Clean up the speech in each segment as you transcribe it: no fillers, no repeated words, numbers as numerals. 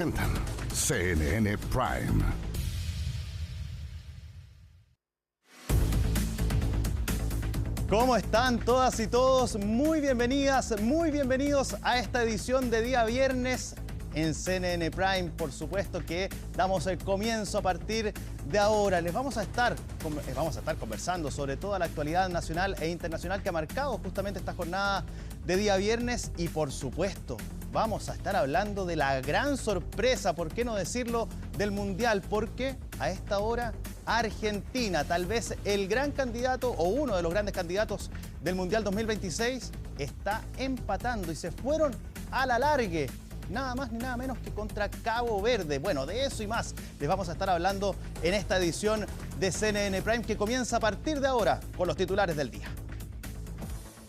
CNN Prime. ¿Cómo están todas y todos? Muy bienvenidas, muy bienvenidos a esta edición de día viernes en CNN Prime. Por supuesto que damos el comienzo a partir de ahora. Les vamos a estar conversando sobre toda la actualidad nacional e internacional que ha marcado justamente esta jornada de día viernes y por supuesto vamos a estar hablando de la gran sorpresa, por qué no decirlo, del Mundial, porque a esta hora Argentina, tal vez el gran candidato o uno de los grandes candidatos del Mundial 2026, está empatando y se fueron a la largue. Nada más ni nada menos que contra Cabo Verde. Bueno, de eso y más les vamos a estar hablando en esta edición de CNN Prime que comienza a partir de ahora con los titulares del día.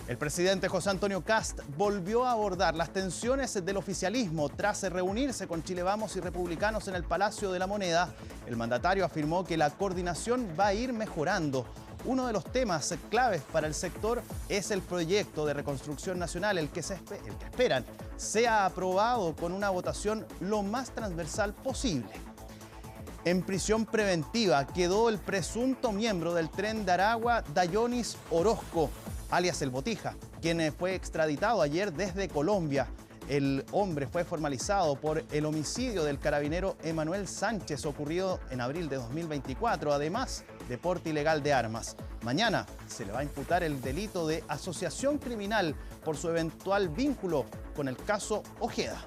El presidente José Antonio Kast volvió a abordar las tensiones del oficialismo tras reunirse con Chile Vamos y republicanos en el Palacio de la Moneda. El mandatario afirmó que la coordinación va a ir mejorando. Uno de los temas claves para el sector es el proyecto de reconstrucción nacional, el que esperan sea aprobado con una votación lo más transversal posible. En prisión preventiva quedó el presunto miembro del Tren de Aragua, Dayonis Orozco, alias El Botija, quien fue extraditado ayer desde Colombia. El hombre fue formalizado por el homicidio del carabinero Emanuel Sánchez ocurrido en abril de 2024, además de porte ilegal de armas. Mañana se le va a imputar el delito de asociación criminal por su eventual vínculo con el caso Ojeda.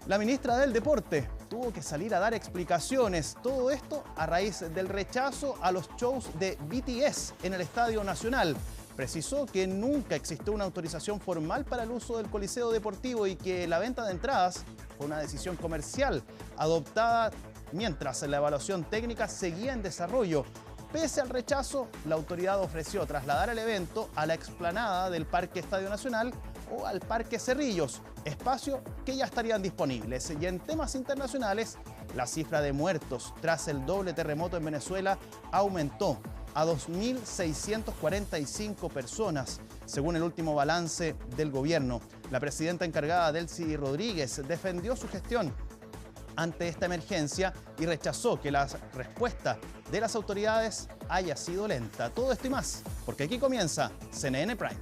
La ministra del Deporte tuvo que salir a dar explicaciones, todo esto a raíz del rechazo a los shows de BTS en el Estadio Nacional. Precisó que nunca existió una autorización formal para el uso del Coliseo Deportivo y que la venta de entradas fue una decisión comercial adoptada mientras la evaluación técnica seguía en desarrollo. Pese al rechazo, la autoridad ofreció trasladar el evento a la explanada del Parque Estadio Nacional o al Parque Cerrillos, espacio que ya estarían disponibles. Y en temas internacionales, la cifra de muertos tras el doble terremoto en Venezuela aumentó a 2.645 personas, según el último balance del gobierno. La presidenta encargada, Delcy Rodríguez, defendió su gestión ante esta emergencia y rechazó que la respuesta de las autoridades haya sido lenta. Todo esto y más, porque aquí comienza CNN Prime.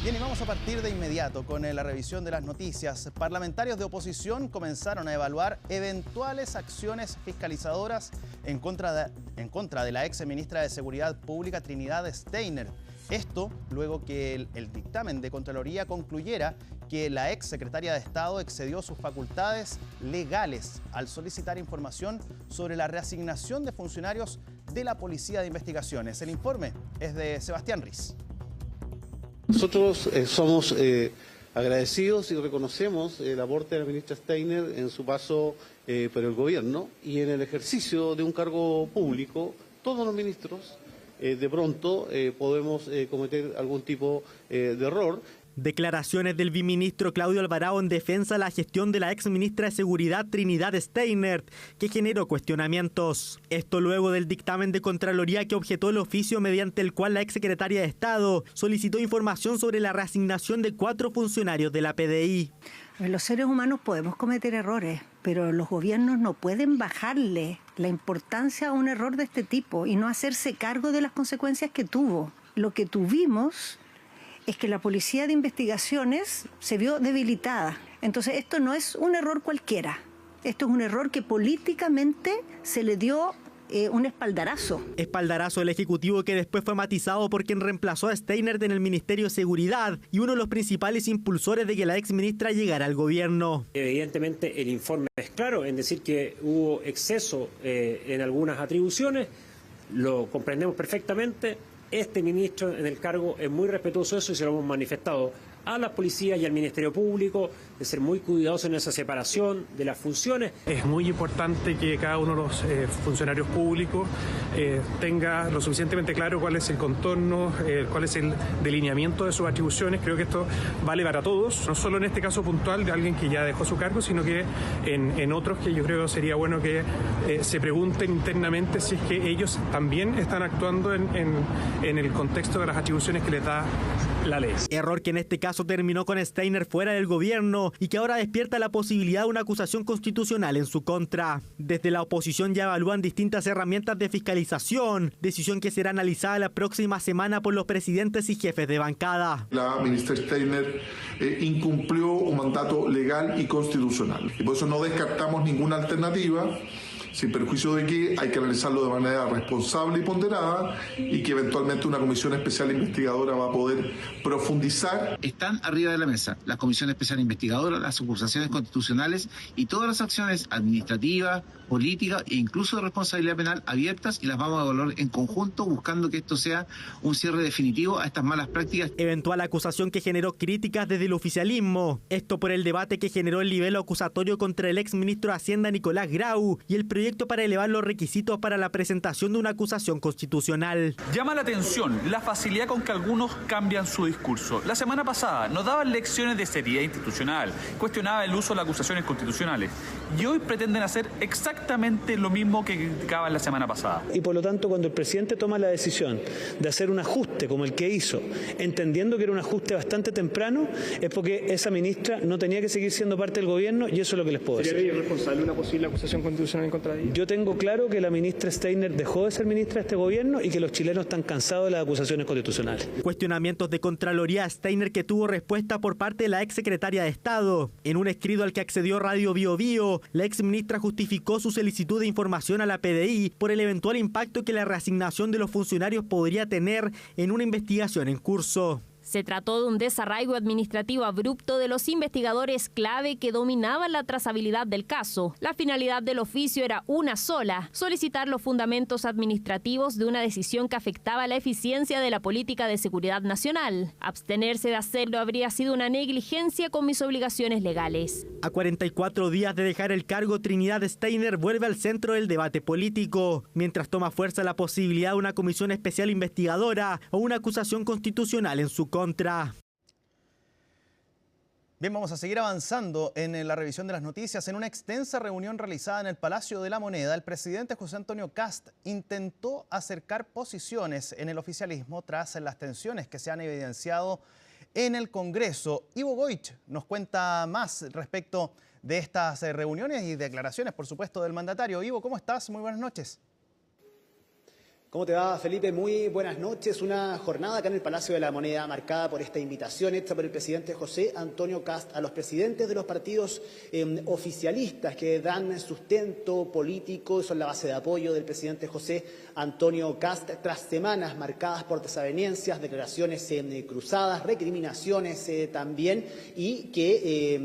Bien, y vamos a partir de inmediato con la revisión de las noticias. Parlamentarios de oposición comenzaron a evaluar eventuales acciones fiscalizadoras en contra de la ex ministra de Seguridad Pública, Trinidad Steiner. Esto luego que el dictamen de Contraloría concluyera que la ex secretaria de Estado excedió sus facultades legales al solicitar información sobre la reasignación de funcionarios de la Policía de Investigaciones. El informe es de Sebastián Riz. Nosotros somos agradecidos y reconocemos el aporte de la ministra Steiner en su paso por el gobierno y en el ejercicio de un cargo público. Todos los ministros de pronto podemos cometer algún tipo de error. Declaraciones del viceministro Claudio Alvarado en defensa de la gestión de la ex ministra de Seguridad Trinidad Steiner, que generó cuestionamientos. Esto luego del dictamen de Contraloría que objetó el oficio mediante el cual la ex secretaria de Estado solicitó información sobre la reasignación de 4 funcionarios de la PDI. Los seres humanos podemos cometer errores, pero los gobiernos no pueden bajarle la importancia a un error de este tipo y no hacerse cargo de las consecuencias que tuvo. Lo que tuvimos es que la Policía de Investigaciones se vio debilitada. Entonces esto no es un error cualquiera, esto es un error que políticamente se le dio un espaldarazo. Espaldarazo del Ejecutivo que después fue matizado por quien reemplazó a Steiner en el Ministerio de Seguridad y uno de los principales impulsores de que la exministra llegara al gobierno. Evidentemente el informe es claro en decir que hubo exceso en algunas atribuciones, lo comprendemos perfectamente. Este ministro en el cargo es muy respetuoso de eso y se lo hemos manifestado a la policía y al Ministerio Público, de ser muy cuidadosos en esa separación de las funciones. Es muy importante que cada uno de los funcionarios públicos tenga lo suficientemente claro cuál es el contorno, cuál es el delineamiento de sus atribuciones. Creo que esto vale para todos, no solo en este caso puntual de alguien que ya dejó su cargo, sino que en otros que yo creo sería bueno que se pregunten internamente si es que ellos también están actuando en el contexto de las atribuciones que les da la ley. Error que en este caso terminó con Steiner fuera del gobierno y que ahora despierta la posibilidad de una acusación constitucional en su contra. Desde la oposición ya evalúan distintas herramientas de fiscalización, decisión que será analizada la próxima semana por los presidentes y jefes de bancada. La ministra Steiner incumplió un mandato legal y constitucional. Y por eso no descartamos ninguna alternativa, sin perjuicio de que hay que analizarlo de manera responsable y ponderada y que eventualmente una comisión especial investigadora va a poder profundizar. Están arriba de la mesa la comisión especial investigadora, las acusaciones constitucionales y todas las acciones administrativas, políticas e incluso de responsabilidad penal abiertas, y las vamos a evaluar en conjunto buscando que esto sea un cierre definitivo a estas malas prácticas. Eventual acusación que generó críticas desde el oficialismo. Esto por el debate que generó el nivel acusatorio contra el exministro de Hacienda Nicolás Grau y el proyecto para elevar los requisitos para la presentación de una acusación constitucional. Llama la atención la facilidad con que algunos cambian su discurso. La semana pasada nos daban lecciones de seriedad institucional, cuestionaba el uso de las acusaciones constitucionales y hoy pretenden hacer exactamente lo mismo que criticaban la semana pasada. Y por lo tanto, cuando el presidente toma la decisión de hacer un ajuste como el que hizo, entendiendo que era un ajuste bastante temprano, es porque esa ministra no tenía que seguir siendo parte del gobierno, y eso es lo que les puedo decir. ¿Sería irresponsable una posible acusación constitucional en contra de ella? Yo tengo claro que la ministra Steiner dejó de ser ministra de este gobierno y que los chilenos están cansados de las acusaciones constitucionales. Cuestionamientos de Contraloría a Steiner que tuvo respuesta por parte de la exsecretaria de Estado. En un escrito al que accedió Radio Bio Bio, la exministra justificó su solicitud de información a la PDI por el eventual impacto que la reasignación de los funcionarios podría tener en una investigación en curso. Se trató de un desarraigo administrativo abrupto de los investigadores clave que dominaban la trazabilidad del caso. La finalidad del oficio era una sola: solicitar los fundamentos administrativos de una decisión que afectaba la eficiencia de la política de seguridad nacional. Abstenerse de hacerlo habría sido una negligencia con mis obligaciones legales. A 44 días de dejar el cargo, Trinidad Steiner vuelve al centro del debate político, mientras toma fuerza la posibilidad de una comisión especial investigadora o una acusación constitucional en su contra. Bien, vamos a seguir avanzando en la revisión de las noticias. En una extensa reunión realizada en el Palacio de la Moneda, el presidente José Antonio Kast intentó acercar posiciones en el oficialismo tras las tensiones que se han evidenciado en el Congreso. Ivo Goich nos cuenta más respecto de estas reuniones y declaraciones, por supuesto, del mandatario. Ivo, ¿cómo estás? Muy buenas noches. ¿Cómo te va, Felipe? Muy buenas noches. Una jornada acá en el Palacio de la Moneda marcada por esta invitación hecha por el presidente José Antonio Kast a los presidentes de los partidos oficialistas que dan sustento político y son la base de apoyo del presidente José Antonio Kast tras semanas marcadas por desavenencias, declaraciones cruzadas, recriminaciones también, y que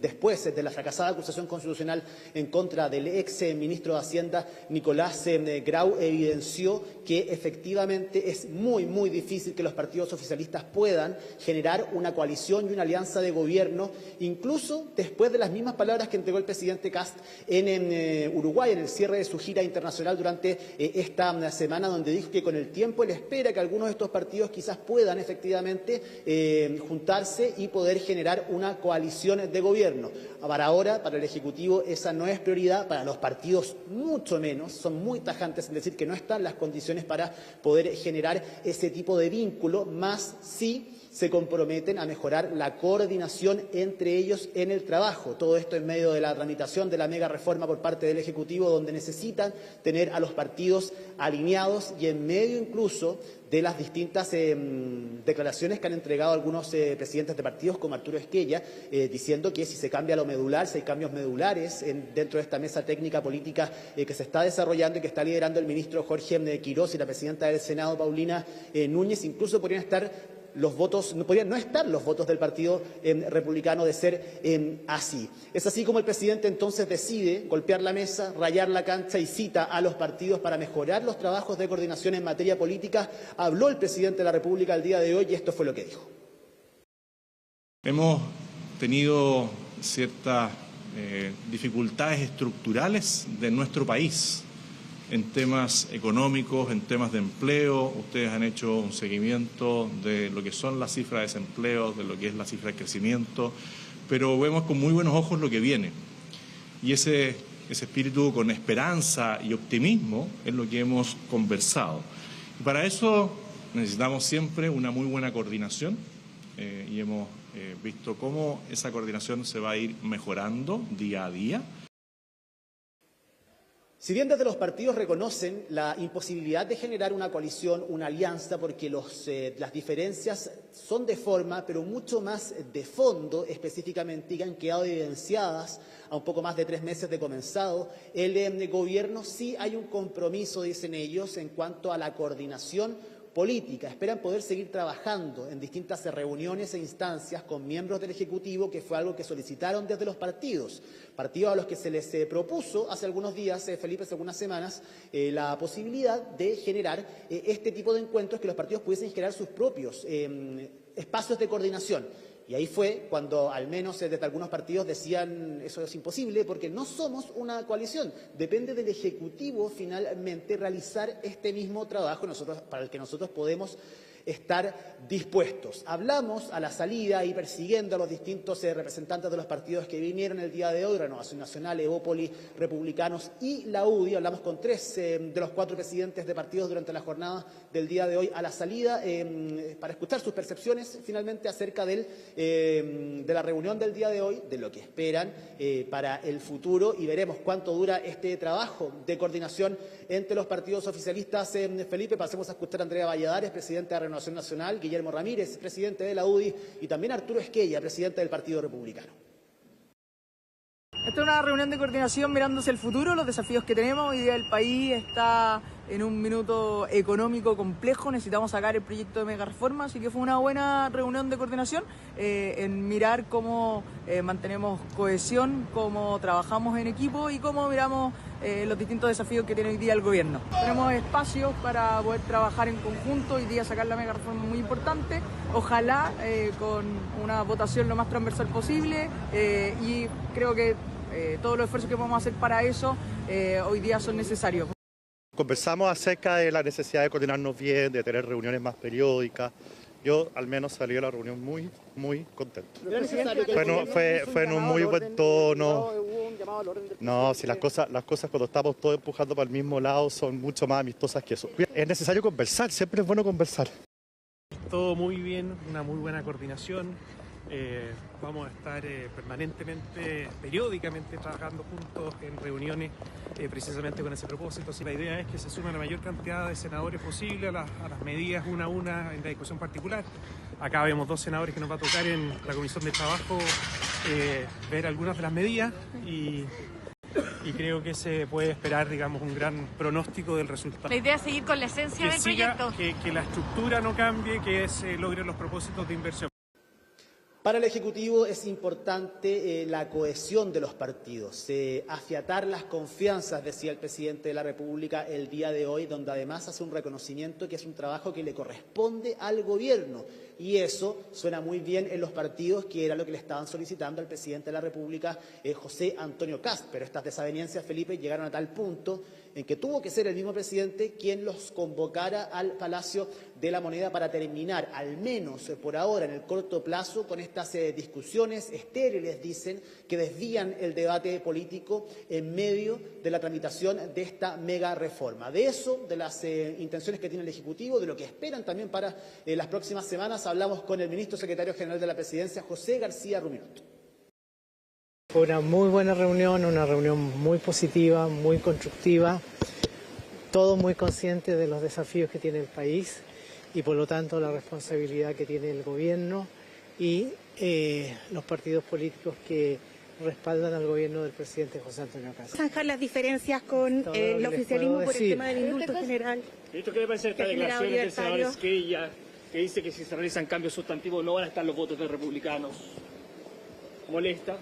después de la fracasada acusación constitucional en contra del ex ministro de Hacienda Nicolás Grau evidenció que efectivamente es muy difícil que los partidos oficialistas puedan generar una coalición y una alianza de gobierno, incluso después de las mismas palabras que entregó el presidente Kast en Uruguay, en el cierre de su gira internacional durante esta semana, donde dijo que con el tiempo él espera que algunos de estos partidos quizás puedan efectivamente juntarse y poder generar una coalición de gobierno. Para ahora, para el Ejecutivo, esa no es prioridad, para los partidos mucho menos, son muy tajantes en decir que no están las condiciones para poder generar ese tipo de vínculo, más sí se comprometen a mejorar la coordinación entre ellos en el trabajo. Todo esto en medio de la tramitación de la mega reforma por parte del Ejecutivo, donde necesitan tener a los partidos alineados, y en medio incluso de las distintas declaraciones que han entregado algunos presidentes de partidos como Arturo Esquella, diciendo que si se cambia lo medular, si hay cambios medulares dentro de esta mesa técnica política que se está desarrollando y que está liderando el ministro Jorge Quirós y la presidenta del Senado, Paulina Núñez, incluso podrían estar los votos, podrían no estar los votos del Partido Republicano de ser así. Es así como el presidente entonces decide golpear la mesa, rayar la cancha y cita a los partidos para mejorar los trabajos de coordinación en materia política. Habló el presidente de la República el día de hoy y esto fue lo que dijo. Hemos tenido ciertas dificultades estructurales de nuestro país en temas económicos, en temas de empleo. Ustedes han hecho un seguimiento de lo que son las cifras de desempleo, de lo que es la cifra de crecimiento, pero vemos con muy buenos ojos lo que viene. Y ese espíritu con esperanza y optimismo es lo que hemos conversado. Y para eso necesitamos siempre una muy buena coordinación y hemos visto cómo esa coordinación se va a ir mejorando día a día. Si bien desde los partidos reconocen la imposibilidad de generar una coalición, una alianza, porque las diferencias son de forma, pero mucho más de fondo específicamente, y que han quedado evidenciadas a un poco más de 3 meses de comenzado, el gobierno sí hay un compromiso, dicen ellos, en cuanto a la coordinación política. Esperan poder seguir trabajando en distintas reuniones e instancias con miembros del Ejecutivo, que fue algo que solicitaron desde los partidos a los que se les propuso hace algunos días, Felipe, hace algunas semanas, la posibilidad de generar este tipo de encuentros, que los partidos pudiesen generar sus propios espacios de coordinación. Y ahí fue cuando, al menos desde algunos partidos, decían eso es imposible porque no somos una coalición. Depende del Ejecutivo finalmente realizar este mismo trabajo para el que nosotros podemos estar dispuestos. Hablamos a la salida y persiguiendo a los distintos representantes de los partidos que vinieron el día de hoy, Renovación Nacional, Evópolis, Republicanos y la UDI. Hablamos con 3 de los 4 presidentes de partidos durante la jornada del día de hoy a la salida para escuchar sus percepciones finalmente acerca de la reunión del día de hoy, de lo que esperan para el futuro, y veremos cuánto dura este trabajo de coordinación entre los partidos oficialistas. Felipe, pasemos a escuchar a Andrea Valladares, presidente de Renovación Nacional, Guillermo Ramírez, presidente de la UDI, y también Arturo Esquella, presidente del Partido Republicano. Esta es una reunión de coordinación mirando hacia el futuro, los desafíos que tenemos. Hoy día el país está en un minuto económico complejo, necesitamos sacar el proyecto de mega reforma, así que fue una buena reunión de coordinación en mirar cómo mantenemos cohesión, cómo trabajamos en equipo y cómo miramos los distintos desafíos que tiene hoy día el gobierno. Tenemos espacios para poder trabajar en conjunto, hoy día sacar la mega reforma muy importante, ojalá con una votación lo más transversal posible y creo que todos los esfuerzos que podemos hacer para eso hoy día son necesarios. Conversamos acerca de la necesidad de coordinarnos bien, de tener reuniones más periódicas. Yo al menos salí de la reunión muy contento. Fue en un muy buen tono. No, si las cosas cuando estamos todos empujando para el mismo lado son mucho más amistosas que eso. Es necesario conversar, siempre es bueno conversar. Todo muy bien, una muy buena coordinación. Vamos a estar permanentemente, periódicamente trabajando juntos en reuniones precisamente con ese propósito. La idea es que se sume la mayor cantidad de senadores posible a las medidas una a una en la discusión particular. Acá vemos 2 senadores que nos va a tocar en la Comisión de Trabajo ver algunas de las medidas y creo que se puede esperar, digamos, un gran pronóstico del resultado. La idea es seguir con la esencia del proyecto. Que la estructura no cambie, que se logren los propósitos de inversión. Para el Ejecutivo es importante la cohesión de los partidos, afiatar las confianzas, decía el presidente de la República el día de hoy, donde además hace un reconocimiento que es un trabajo que le corresponde al gobierno. Y eso suena muy bien en los partidos, que era lo que le estaban solicitando al presidente de la República, José Antonio Kast. Pero estas desavenencias, Felipe, llegaron a tal punto en que tuvo que ser el mismo presidente quien los convocara al Palacio de la Moneda para terminar, al menos por ahora, en el corto plazo, con estas discusiones estériles, dicen, que desvían el debate político en medio de la tramitación de esta mega reforma. De eso, de las intenciones que tiene el Ejecutivo, de lo que esperan también para las próximas semanas, hablamos con el ministro secretario general de la Presidencia, José García Ruminot. Fue una muy buena reunión, una reunión muy positiva, muy constructiva, todos muy conscientes de los desafíos que tiene el país y por lo tanto la responsabilidad que tiene el gobierno y los partidos políticos que respaldan al gobierno del presidente José Antonio Kast. Zanjar las diferencias con el oficialismo por el tema del indulto general. ¿Qué le parece esta declaración del senador Esquella, que dice que si se realizan cambios sustantivos no van a estar los votos de republicanos? ¿Molesta?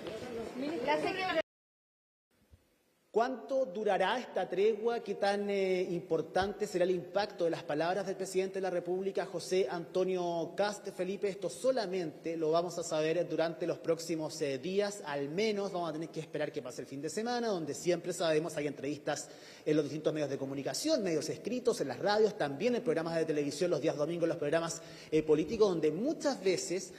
¿Cuánto durará esta tregua? ¿Qué tan importante será el impacto de las palabras del presidente de la República, José Antonio Kast? Felipe, esto solamente lo vamos a saber durante los próximos días. Al menos vamos a tener que esperar que pase el fin de semana, donde siempre sabemos hay entrevistas en los distintos medios de comunicación, medios escritos, en las radios, también en programas de televisión los días domingos, los programas políticos, donde muchas veces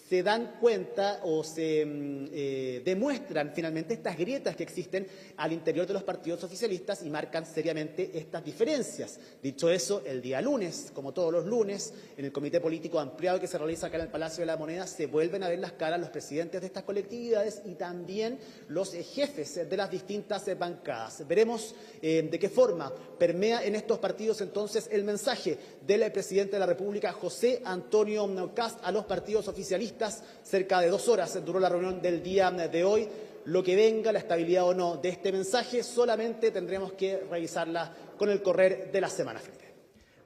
se dan cuenta o se demuestran finalmente estas grietas que existen al interior de los partidos oficialistas y marcan seriamente estas diferencias. Dicho eso, el día lunes, como todos los lunes, en el comité político ampliado que se realiza acá en el Palacio de la Moneda, se vuelven a ver las caras los presidentes de estas colectividades y también los jefes de las distintas bancadas. Veremos de qué forma permea en estos partidos entonces el mensaje del presidente de la República, José Antonio Kast, a los partidos oficialistas. Cerca de 2 horas duró la reunión del día de hoy. Lo que venga, la estabilidad o no de este mensaje, solamente tendremos que revisarla con el correr de la semana.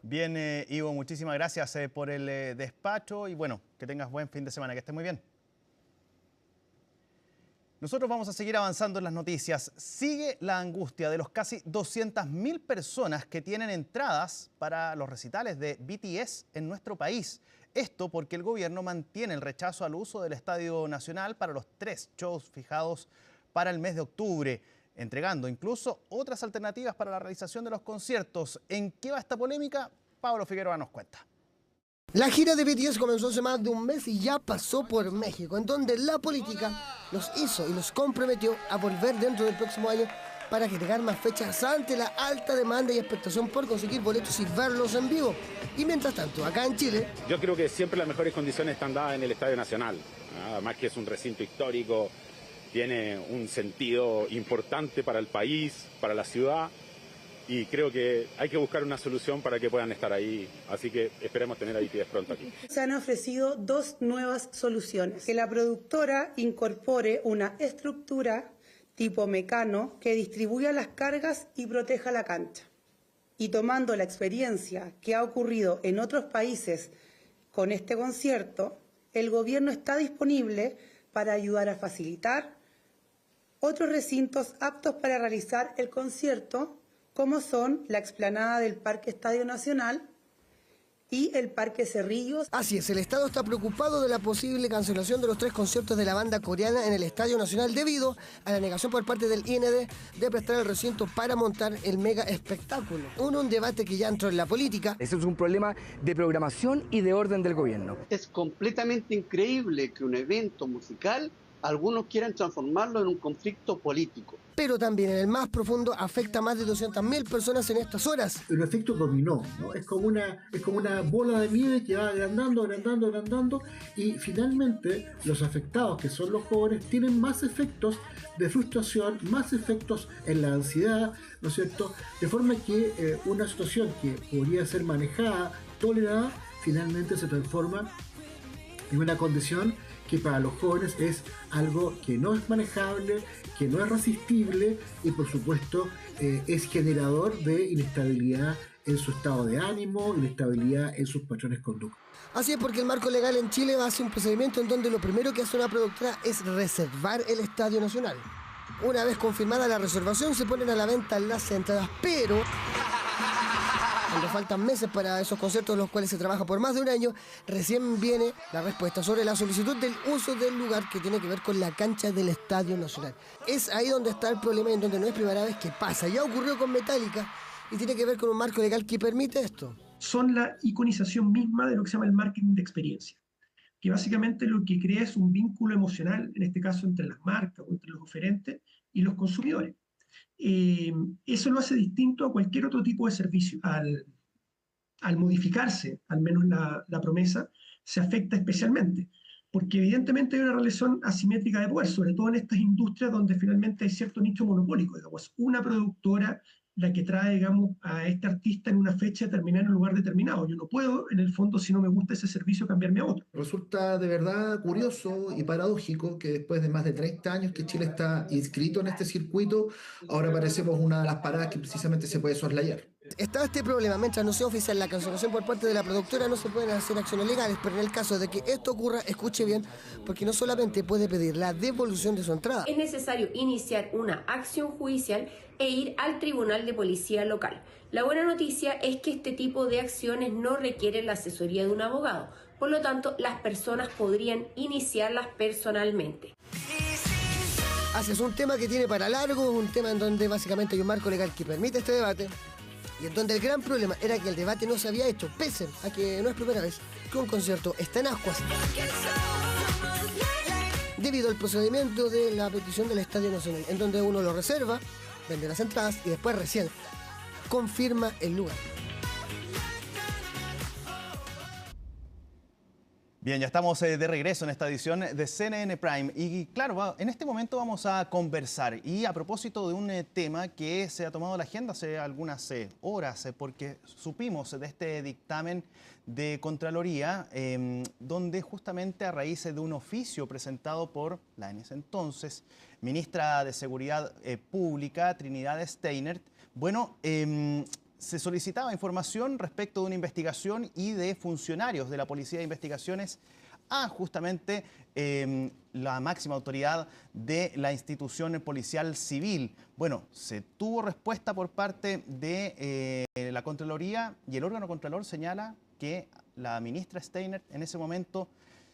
Bien, Ivo, muchísimas gracias por el despacho y bueno, que tengas buen fin de semana, que estés muy bien. Nosotros vamos a seguir avanzando en las noticias. Sigue la angustia de los casi 200.000 personas que tienen entradas para los recitales de BTS en nuestro país. Esto porque el gobierno mantiene el rechazo al uso del Estadio Nacional para los 3 shows fijados para el mes de octubre, entregando incluso otras alternativas para la realización de los conciertos. ¿En qué va esta polémica? Pablo Figueroa nos cuenta. La gira de BTS comenzó hace más de un mes y ya pasó por México, en donde la política los hizo y los comprometió a volver dentro del próximo año para agregar más fechas ante la alta demanda y expectación por conseguir boletos y verlos en vivo. Y mientras tanto, acá en Chile... Yo creo que siempre las mejores condiciones están dadas en el Estadio Nacional. Además que es un recinto histórico, tiene un sentido importante para el país, para la ciudad. Y creo que hay que buscar una solución para que puedan estar ahí. Así que esperemos tener a BTS pronto aquí. Se han ofrecido 2 nuevas soluciones. Que la productora incorpore una estructura tipo Mecano que distribuya las cargas y proteja la cancha. Y tomando la experiencia que ha ocurrido en otros países con este concierto, el gobierno está disponible para ayudar a facilitar otros recintos aptos para realizar el concierto, como son la explanada del Parque Estadio Nacional y el Parque Cerrillos. Así es, el Estado está preocupado de la posible cancelación de los 3 conciertos de la banda coreana en el Estadio Nacional debido a la negación por parte del IND de prestar el recinto para montar el mega espectáculo. Un debate que ya entró en la política. Ese es un problema de programación y de orden del gobierno. Es completamente increíble que un evento musical algunos quieran transformarlo en un conflicto político. Pero también en el más profundo afecta a más de 200.000 personas en estas horas. El efecto dominó, ¿no? Es como una bola de nieve que va agrandando y finalmente los afectados, que son los jóvenes, tienen más efectos de frustración, más efectos en la ansiedad, ¿no es cierto? De forma que una situación que podría ser manejada, tolerada, finalmente se transforma en una condición que para los jóvenes es algo que no es manejable, que no es resistible y por supuesto es generador de inestabilidad en su estado de ánimo, inestabilidad en sus patrones de conducta. Así es, porque el marco legal en Chile hace un procedimiento en donde lo primero que hace una productora es reservar el Estadio Nacional. Una vez confirmada la reservación se ponen a la venta las entradas, pero... cuando faltan meses para esos conciertos en los cuales se trabaja por más de un año, recién viene la respuesta sobre la solicitud del uso del lugar que tiene que ver con la cancha del Estadio Nacional. Es ahí donde está el problema y en donde no es primera vez que pasa. Ya ocurrió con Metallica y tiene que ver con un marco legal que permite esto. Son la iconización misma de lo que se llama el marketing de experiencia, que básicamente lo que crea es un vínculo emocional, en este caso entre las marcas o entre los oferentes y los consumidores. Eso lo hace distinto a cualquier otro tipo de servicio. Al modificarse, al menos la promesa, se afecta especialmente, porque evidentemente hay una relación asimétrica de poder, sobre todo en estas industrias donde finalmente hay cierto nicho monopólico, digamos, una productora la que trae, digamos, a este artista en una fecha determinada, en un lugar determinado. Yo no puedo, en el fondo, si no me gusta ese servicio, cambiarme a otro. Resulta de verdad curioso y paradójico que después de más de 30 años que Chile está inscrito en este circuito, ahora parecemos una de las paradas que precisamente se puede soslayar. Está este problema, mientras no sea oficial la cancelación por parte de la productora no se pueden hacer acciones legales, pero en el caso de que esto ocurra, escuche bien, porque no solamente puede pedir la devolución de su entrada. Es necesario iniciar una acción judicial e ir al tribunal de policía local. La buena noticia es que este tipo de acciones no requieren la asesoría de un abogado, por lo tanto las personas podrían iniciarlas personalmente. Así es un tema que tiene para largo, un tema en donde básicamente hay un marco legal que permite este debate. y en donde el gran problema era que el debate no se había hecho, pese a que no es primera vez que un concierto está en ascuas, debido al procedimiento de la petición del Estadio Nacional, en donde uno lo reserva, vende las entradas y después recién confirma el lugar. Bien, ya estamos de regreso en esta edición de CNN Prime y claro, en este momento vamos a conversar y a propósito de un tema que se ha tomado la agenda hace algunas horas porque supimos de este dictamen de Contraloría donde justamente a raíz de un oficio presentado por la en ese entonces ministra de Seguridad Pública, Trinidad Steinert, bueno, se solicitaba información respecto de una investigación y de funcionarios de la Policía de Investigaciones a justamente la máxima autoridad de la institución policial civil. Bueno, se tuvo respuesta por parte de la Contraloría y el órgano Contralor señala que la ministra Steinert en ese momento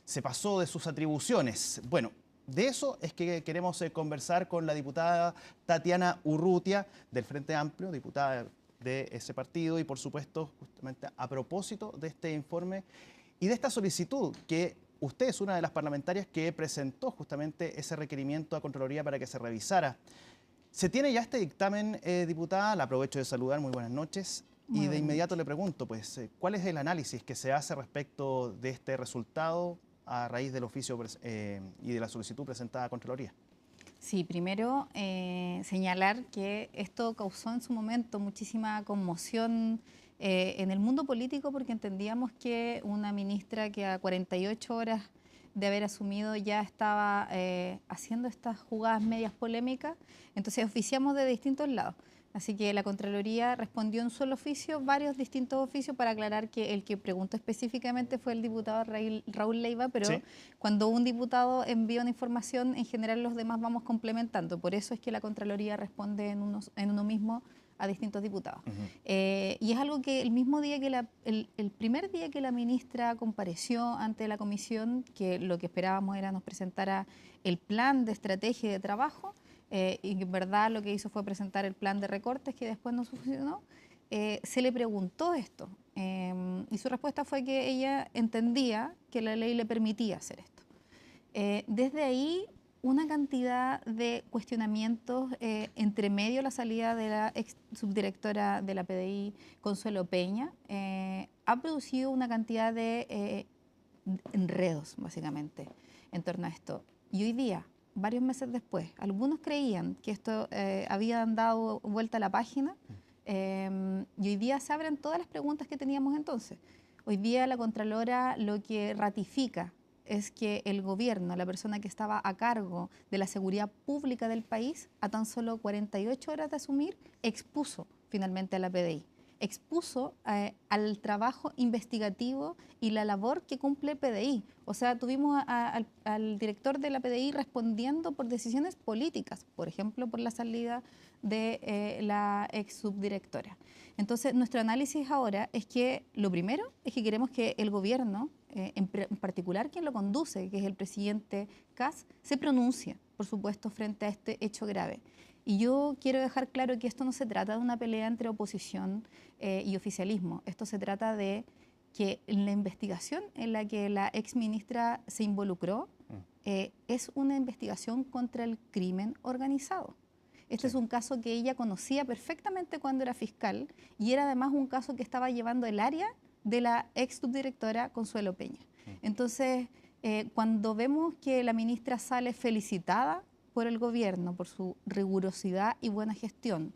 se pasó de sus atribuciones. Bueno, de eso es que queremos conversar con la diputada Tatiana Urrutia del Frente Amplio, diputada de ese partido y por supuesto justamente a propósito de este informe y de esta solicitud que usted es una de las parlamentarias que presentó justamente ese requerimiento a Contraloría para que se revisara. ¿Se tiene ya este dictamen, diputada? La aprovecho de saludar, muy buenas noches. Y de inmediato le pregunto, pues, ¿cuál es el análisis que se hace respecto de este resultado a raíz del oficio y de la solicitud presentada a Contraloría? Sí, primero señalar que esto causó en su momento muchísima conmoción en el mundo político porque entendíamos que una ministra que a 48 horas de haber asumido ya estaba haciendo estas jugadas medias polémicas, entonces oficiamos de distintos lados. Así que la Contraloría respondió en solo oficio, varios distintos oficios para aclarar que el que preguntó específicamente fue el diputado Raúl Leiva, pero sí, cuando un diputado envía una información, en general los demás vamos complementando. Por eso es que la Contraloría responde en uno mismo a distintos diputados. Y es algo que el mismo día que el primer día que la ministra compareció ante la comisión, que lo que esperábamos era nos presentara el plan de estrategia y de trabajo, y en verdad lo que hizo fue presentar el plan de recortes que después no funcionó, se le preguntó esto y su respuesta fue que ella entendía que la ley le permitía hacer esto. Desde ahí una cantidad de cuestionamientos, entre medio la salida de la ex subdirectora de la PDI, Consuelo Peña, ha producido una cantidad de enredos básicamente en torno a esto. Y hoy día, varios meses después, algunos creían que esto había dado vuelta a la página y hoy día se abren todas las preguntas que teníamos entonces. Hoy día la Contralora lo que ratifica es que el gobierno, la persona que estaba a cargo de la seguridad pública del país, a tan solo 48 horas de asumir, expuso finalmente a la PDI. Expuso al trabajo investigativo y la labor que cumple PDI. O sea, tuvimos al director de la PDI respondiendo por decisiones políticas, por ejemplo, por la salida de la ex subdirectora. Entonces, nuestro análisis ahora es que lo primero es que queremos que el gobierno, en particular quien lo conduce, que es el presidente Kast, se pronuncie, por supuesto, frente a este hecho grave. Y yo quiero dejar claro que esto no se trata de una pelea entre oposición y oficialismo. Esto se trata de que la investigación en la que la exministra se involucró es una investigación contra el crimen organizado. Este es un caso que ella conocía perfectamente cuando era fiscal y era además un caso que estaba llevando el área de la ex subdirectora Consuelo Peña. Entonces, cuando vemos que la ministra sale felicitada por el gobierno, por su rigurosidad y buena gestión,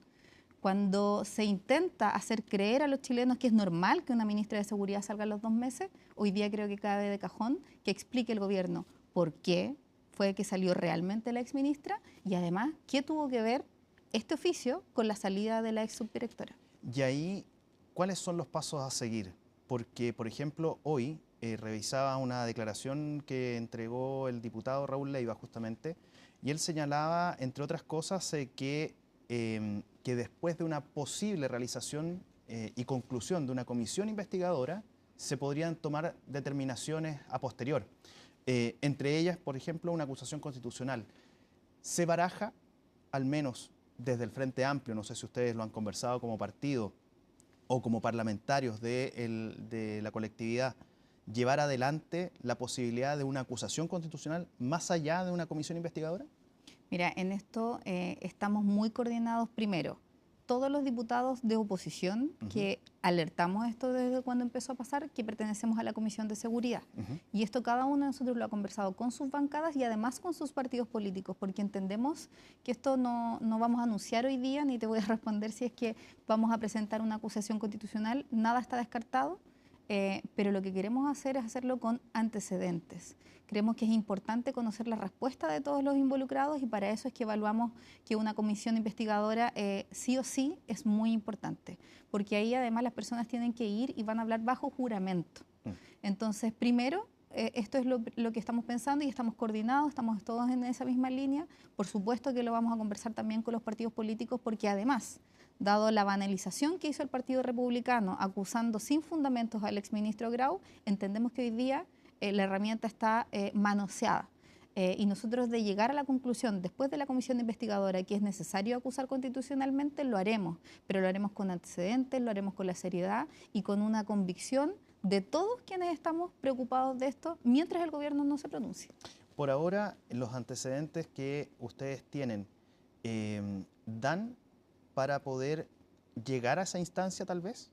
cuando se intenta hacer creer a los chilenos que es normal que una ministra de Seguridad salga a los 2 meses, hoy día creo que cabe de cajón que explique el gobierno por qué fue que salió realmente la exministra y además qué tuvo que ver este oficio con la salida de la ex subdirectora. Y ahí, ¿cuáles son los pasos a seguir? Porque, por ejemplo, hoy revisaba una declaración que entregó el diputado Raúl Leiva justamente, y él señalaba, entre otras cosas, que después de una posible realización y conclusión de una comisión investigadora, se podrían tomar determinaciones a posterior. Entre ellas, por ejemplo, una acusación constitucional. Se baraja, al menos desde el Frente Amplio, no sé si ustedes lo han conversado como partido, o como parlamentarios de la colectividad, llevar adelante la posibilidad de una acusación constitucional más allá de una comisión investigadora? Mira, en esto estamos muy coordinados primero. Todos los diputados de oposición que alertamos esto desde cuando empezó a pasar, que pertenecemos a la Comisión de Seguridad. Y esto cada uno de nosotros lo ha conversado con sus bancadas y además con sus partidos políticos, porque entendemos que esto no vamos a anunciar hoy día, ni te voy a responder si es que vamos a presentar una acusación constitucional, nada está descartado, pero lo que queremos hacer es hacerlo con antecedentes. Creemos que es importante conocer la respuesta de todos los involucrados y para eso es que evaluamos que una comisión investigadora sí o sí es muy importante, porque ahí además las personas tienen que ir y van a hablar bajo juramento. Entonces, primero, esto es lo que estamos pensando y estamos coordinados, estamos todos en esa misma línea. Por supuesto que lo vamos a conversar también con los partidos políticos porque además, dado la banalización que hizo el Partido Republicano acusando sin fundamentos al exministro Grau, entendemos que hoy día la herramienta está manoseada. Y nosotros de llegar a la conclusión después de la comisión investigadora que es necesario acusar constitucionalmente, lo haremos, pero lo haremos con antecedentes, lo haremos con la seriedad y con una convicción de todos quienes estamos preocupados de esto mientras el gobierno no se pronuncie. Por ahora, los antecedentes que ustedes tienen, ¿dan para poder llegar a esa instancia tal vez?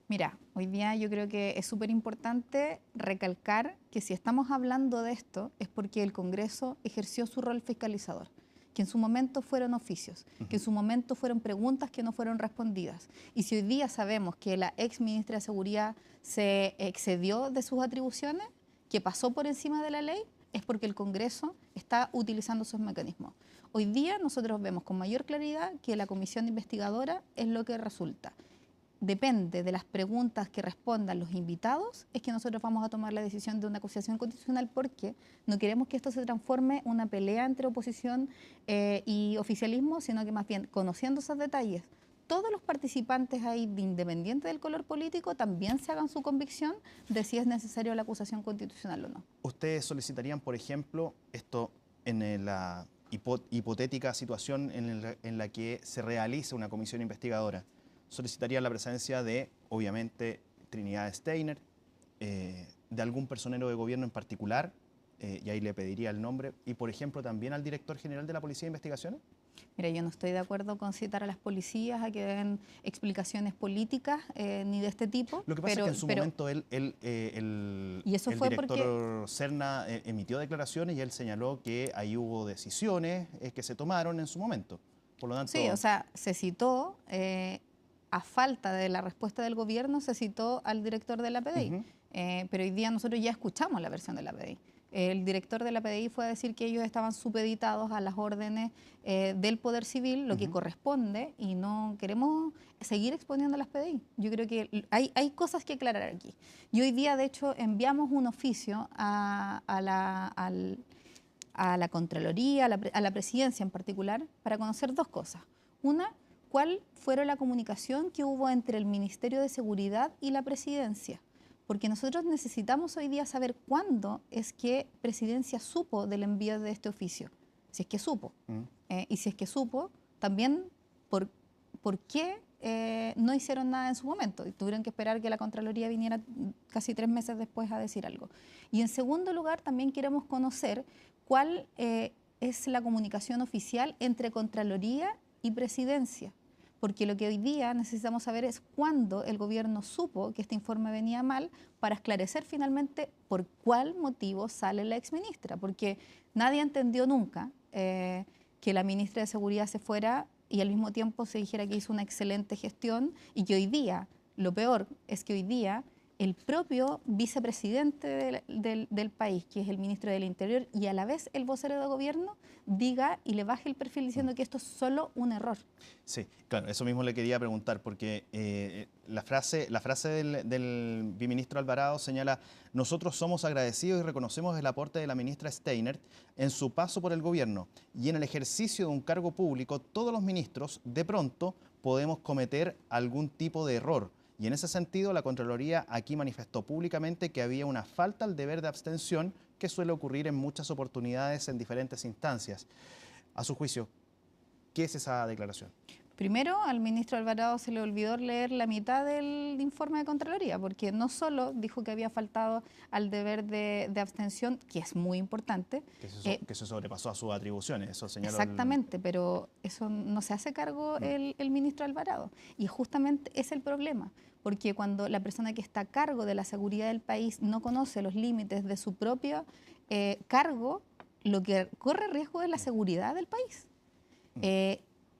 Mira, hoy día yo creo que es súper importante recalcar que si estamos hablando de esto es porque el Congreso ejerció su rol fiscalizador, que en su momento fueron oficios, que en su momento fueron preguntas que no fueron respondidas. Y si hoy día sabemos que la ex ministra de Seguridad se excedió de sus atribuciones, que pasó por encima de la ley, es porque el Congreso está utilizando esos mecanismos. Hoy día nosotros vemos con mayor claridad que la comisión investigadora es lo que resulta. Depende de las preguntas que respondan los invitados, es que nosotros vamos a tomar la decisión de una acusación constitucional porque no queremos que esto se transforme en una pelea entre oposición y oficialismo, sino que más bien, conociendo esos detalles, todos los participantes ahí, independiente del color político, también se hagan su convicción de si es necesario la acusación constitucional o no. ¿Ustedes solicitarían, por ejemplo, esto en la hipotética situación en la que se realice una comisión investigadora? Solicitaría la presencia de, obviamente, Trinidad Steiner, de algún personero de gobierno en particular, y ahí le pediría el nombre, y por ejemplo también al director general de la Policía de Investigaciones? Mira, yo no estoy de acuerdo con citar a las policías a que den explicaciones políticas ni de este tipo. Lo que pasa es que en su momento el director Serna emitió declaraciones y él señaló que ahí hubo decisiones que se tomaron en su momento. Por lo tanto, sí, o sea, se citó... a falta de la respuesta del gobierno, se citó al director de la PDI. Pero hoy día nosotros ya escuchamos la versión de la PDI. El director de la PDI fue a decir que ellos estaban supeditados a las órdenes del Poder Civil, lo que corresponde, y no queremos seguir exponiendo a las PDI. Yo creo que hay cosas que aclarar aquí. Y hoy día, de hecho, enviamos un oficio a la Contraloría, a la Presidencia en particular, para conocer dos cosas. Una, ¿cuál fue la comunicación que hubo entre el Ministerio de Seguridad y la Presidencia? Porque nosotros necesitamos hoy día saber cuándo es que Presidencia supo del envío de este oficio, si es que supo. Y si es que supo, también por qué no hicieron nada en su momento. Y tuvieron que esperar que la Contraloría viniera casi 3 meses después a decir algo. Y en segundo lugar, también queremos conocer cuál es la comunicación oficial entre Contraloría y Presidencia. Porque lo que hoy día necesitamos saber es cuándo el gobierno supo que este informe venía mal para esclarecer finalmente por cuál motivo sale la exministra. Porque nadie entendió nunca que la ministra de Seguridad se fuera y al mismo tiempo se dijera que hizo una excelente gestión y que hoy día, lo peor es que hoy día el propio vicepresidente del país, que es el ministro del Interior, y a la vez el vocero de gobierno, diga y le baje el perfil diciendo que esto es solo un error. Sí, claro, eso mismo le quería preguntar, porque la frase del viceministro Alvarado señala: nosotros somos agradecidos y reconocemos el aporte de la ministra Steiner en su paso por el gobierno y en el ejercicio de un cargo público, todos los ministros de pronto podemos cometer algún tipo de error. Y en ese sentido, la Contraloría aquí manifestó públicamente que había una falta al deber de abstención que suele ocurrir en muchas oportunidades en diferentes instancias. A su juicio, ¿qué es esa declaración? Primero, al ministro Alvarado se le olvidó leer la mitad del informe de Contraloría, porque no solo dijo que había faltado al deber de abstención, que es muy importante. Que se sobrepasó a sus atribuciones, eso señaló. Exactamente, pero eso no se hace cargo el ministro Alvarado. Y justamente es el problema, porque cuando la persona que está a cargo de la seguridad del país no conoce los límites de su propio cargo, lo que corre riesgo es la seguridad del país.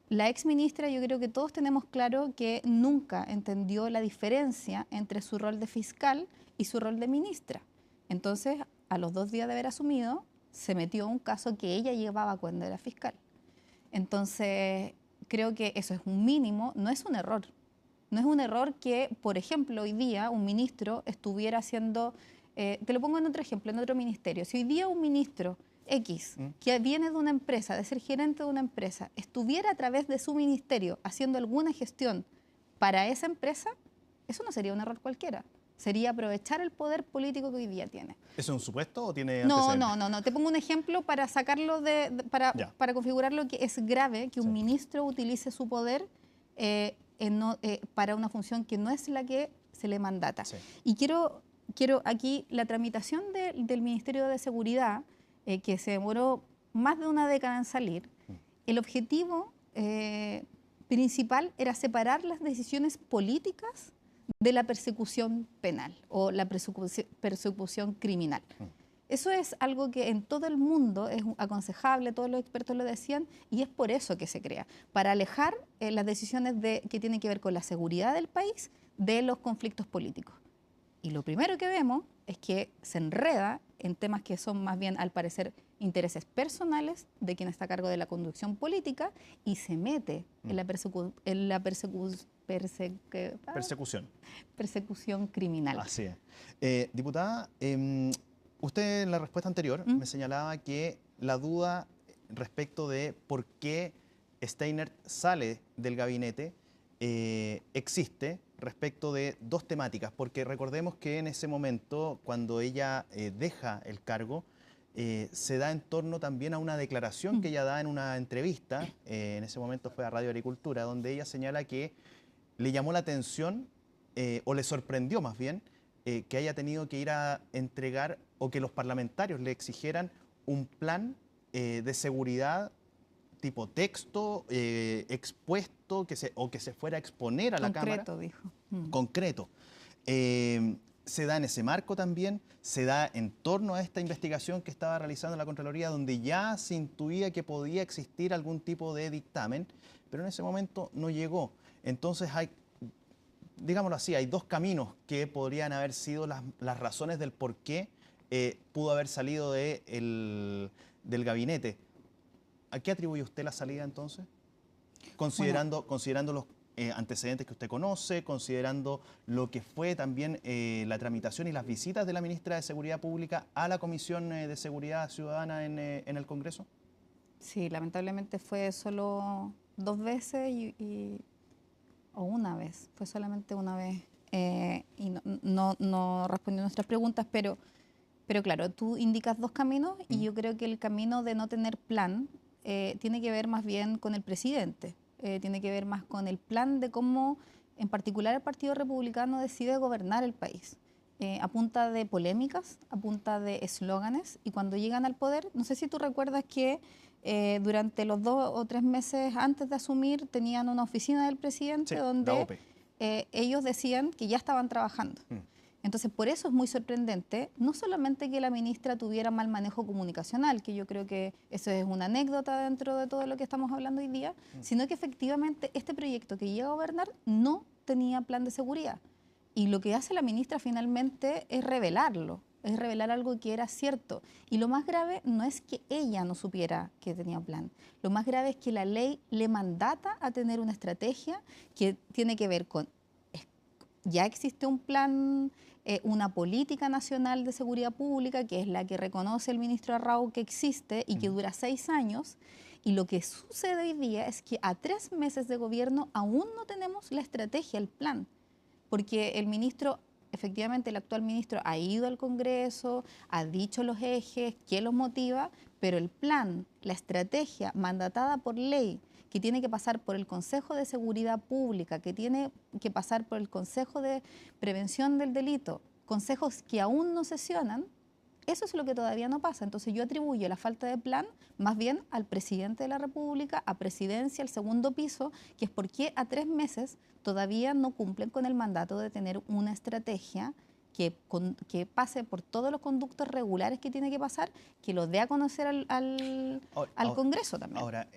La exministra, yo creo que todos tenemos claro que nunca entendió la diferencia entre su rol de fiscal y su rol de ministra. Entonces, a los 2 días de haber asumido, se metió un caso que ella llevaba cuando era fiscal. Entonces, creo que eso es un mínimo, no es un error. No es un error que, por ejemplo, hoy día un ministro estuviera haciendo, te lo pongo en otro ejemplo, en otro ministerio. Si hoy día un ministro X, que viene de una empresa, de ser gerente de una empresa, estuviera a través de su ministerio haciendo alguna gestión para esa empresa, eso no sería un error cualquiera. Sería aprovechar el poder político que hoy día tiene. ¿Eso es un supuesto o tiene antecedentes? No. Te pongo un ejemplo para sacarlo para configurar lo que es grave, que un ministro utilice su poder para una función que no es la que se le mandata. Sí. Y quiero aquí la tramitación del Ministerio de Seguridad, que se demoró más de una década en salir. El objetivo principal era separar las decisiones políticas de la persecución penal o la persecución criminal. Eso es algo que en todo el mundo es aconsejable, todos los expertos lo decían, y es por eso que se crea, para alejar las decisiones que tienen que ver con la seguridad del país de los conflictos políticos. Y lo primero que vemos es que se enreda en temas que son más bien, al parecer, intereses personales de quien está a cargo de la conducción política y se mete en la persecución criminal. Así es. Diputada, usted en la respuesta anterior me señalaba que la duda respecto de por qué Steinert sale del gabinete existe respecto de 2 temáticas, porque recordemos que en ese momento, cuando ella deja el cargo, se da en torno también a una declaración que ella da en una entrevista, en ese momento fue a Radio Agricultura, donde ella señala que le llamó la atención, o le sorprendió más bien, que haya tenido que ir a entregar, o que los parlamentarios le exigieran un plan de seguridad tipo texto, expuesto, que se fuera a exponer a la Cámara. Concreto, dijo. Concreto. Se da en ese marco también, se da en torno a esta investigación que estaba realizando la Contraloría, donde ya se intuía que podía existir algún tipo de dictamen, pero en ese momento no llegó. Entonces hay, digámoslo así, hay 2 caminos que podrían haber sido las razones del por qué pudo haber salido del gabinete. ¿A qué atribuye usted la salida entonces? Considerando los antecedentes que usted conoce, considerando lo que fue también la tramitación y las visitas de la ministra de Seguridad Pública a la Comisión de Seguridad Ciudadana en el Congreso. Sí, lamentablemente fue solo 2 veces o una vez, fue solamente una vez y no respondió a nuestras preguntas, pero claro, tú indicas 2 caminos y yo creo que el camino de no tener plan tiene que ver más bien con el presidente, tiene que ver más con el plan de cómo, en particular, el Partido Republicano decide gobernar el país, a punta de polémicas, a punta de eslóganes, y cuando llegan al poder, no sé si tú recuerdas que durante los 2 o 3 meses antes de asumir tenían una oficina del presidente donde ellos decían que ya estaban trabajando. Entonces, por eso es muy sorprendente, no solamente que la ministra tuviera mal manejo comunicacional, que yo creo que eso es una anécdota dentro de todo lo que estamos hablando hoy día, sino que efectivamente este proyecto que llega a gobernar no tenía plan de seguridad. Y lo que hace la ministra finalmente es revelarlo, es revelar algo que era cierto. Y lo más grave no es que ella no supiera que tenía plan, lo más grave es que la ley le mandata a tener una estrategia que tiene que ver con, ya existe un plan, una política nacional de seguridad pública, que es la que reconoce el ministro Arrau que existe y que dura 6 años, y lo que sucede hoy día es que a 3 meses de gobierno aún no tenemos la estrategia, el plan, porque el ministro, efectivamente el actual ministro ha ido al Congreso, ha dicho los ejes, qué los motiva, pero el plan, la estrategia mandatada por ley, que tiene que pasar por el Consejo de Seguridad Pública, que tiene que pasar por el Consejo de Prevención del Delito, consejos que aún no sesionan, eso es lo que todavía no pasa. Entonces yo atribuyo la falta de plan más bien al presidente de la República, a Presidencia, al segundo piso, que es porque a 3 meses todavía no cumplen con el mandato de tener una estrategia que pase por todos los conductos regulares que tiene que pasar, que lo dé a conocer al Congreso también. Ahora,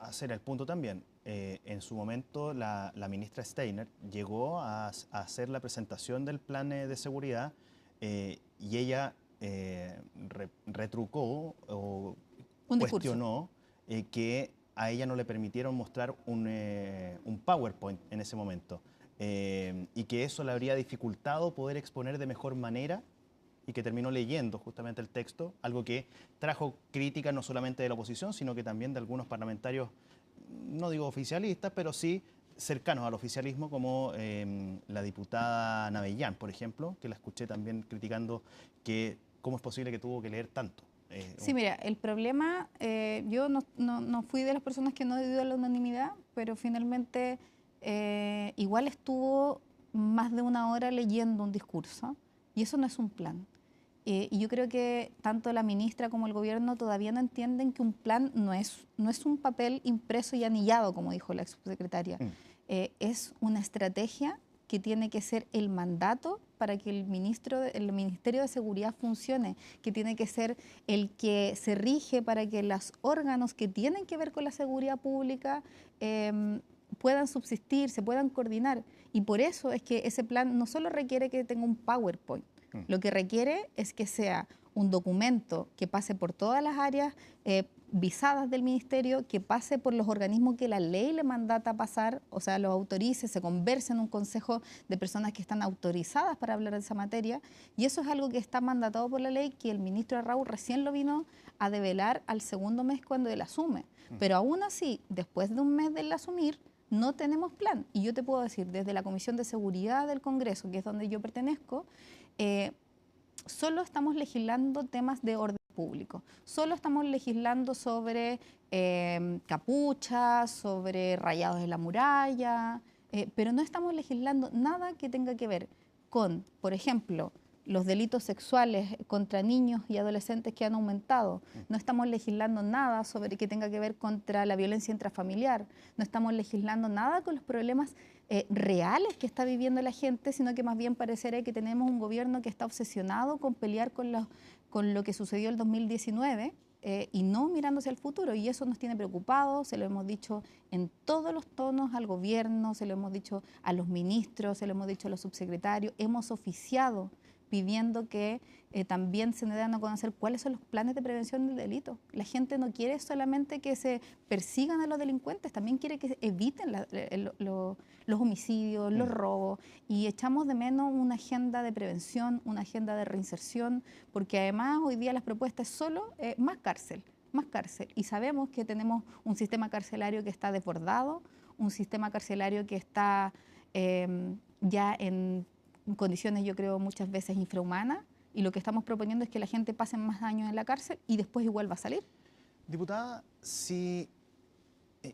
hacer el punto también. En su momento la ministra Steiner llegó a hacer la presentación del plan de seguridad y ella retrucó o cuestionó que a ella no le permitieron mostrar un PowerPoint en ese momento y que eso le habría dificultado poder exponer de mejor manera y que terminó leyendo justamente el texto, algo que trajo crítica no solamente de la oposición, sino que también de algunos parlamentarios, no digo oficialistas, pero sí cercanos al oficialismo, como la diputada Navellán, por ejemplo, que la escuché también criticando que cómo es posible que tuvo que leer tanto. Sí, mira, el problema, yo no fui de las personas que no dio la unanimidad, pero finalmente igual estuvo más de 1 hora leyendo un discurso, y eso no es un plan. Y yo creo que tanto la ministra como el gobierno todavía no entienden que un plan no es un papel impreso y anillado, como dijo la subsecretaria. Es una estrategia que tiene que ser el mandato para que el Ministerio de Seguridad funcione, que tiene que ser el que se rige para que los órganos que tienen que ver con la seguridad pública puedan subsistir, se puedan coordinar. Y por eso es que ese plan no solo requiere que tenga un PowerPoint, lo que requiere es que sea un documento que pase por todas las áreas visadas del ministerio, que pase por los organismos que la ley le mandata pasar, o sea, los autorice, se converse en un consejo de personas que están autorizadas para hablar de esa materia, y eso es algo que está mandatado por la ley, que el ministro Arrau recién lo vino a develar al segundo mes cuando él asume. Pero aún así, después de un mes de él asumir, no tenemos plan. Y yo te puedo decir, desde la Comisión de Seguridad del Congreso, que es donde yo pertenezco, solo estamos legislando temas de orden público. Solo estamos legislando sobre capuchas, sobre rayados de la muralla, pero no estamos legislando nada que tenga que ver con, por ejemplo, los delitos sexuales contra niños y adolescentes que han aumentado. No estamos legislando nada sobre que tenga que ver contra la violencia intrafamiliar. No estamos legislando nada con los problemas reales que está viviendo la gente, sino que más bien parecerá que tenemos un gobierno que está obsesionado con pelear con lo que sucedió el 2019 y no mirándose al futuro. Y eso nos tiene preocupados, se lo hemos dicho en todos los tonos al gobierno, se lo hemos dicho a los ministros, se lo hemos dicho a los subsecretarios, hemos oficiado pidiendo que también se den a conocer cuáles son los planes de prevención del delito. La gente no quiere solamente que se persigan a los delincuentes, también quiere que eviten los homicidios, los robos, y echamos de menos una agenda de prevención, una agenda de reinserción, porque además hoy día las propuestas es solo más cárcel, y sabemos que tenemos un sistema carcelario que está desbordado, un sistema carcelario que está ya en condiciones, yo creo, muchas veces infrahumanas, y lo que estamos proponiendo es que la gente pase más años en la cárcel y después igual va a salir. Diputada,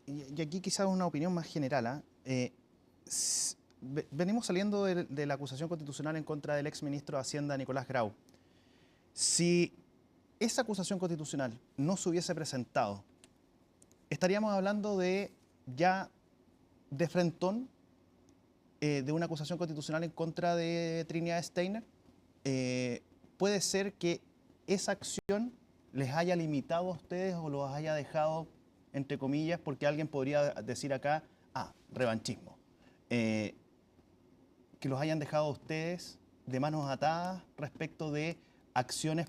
y aquí quizás una opinión más general, venimos saliendo de la acusación constitucional en contra del exministro de Hacienda, Nicolás Grau. Si esa acusación constitucional no se hubiese presentado, estaríamos hablando de frentón, de una acusación constitucional en contra de Trinidad Steiner. Puede ser que esa acción les haya limitado a ustedes o los haya dejado, entre comillas, porque alguien podría decir acá, revanchismo. Que los hayan dejado a ustedes de manos atadas respecto de acciones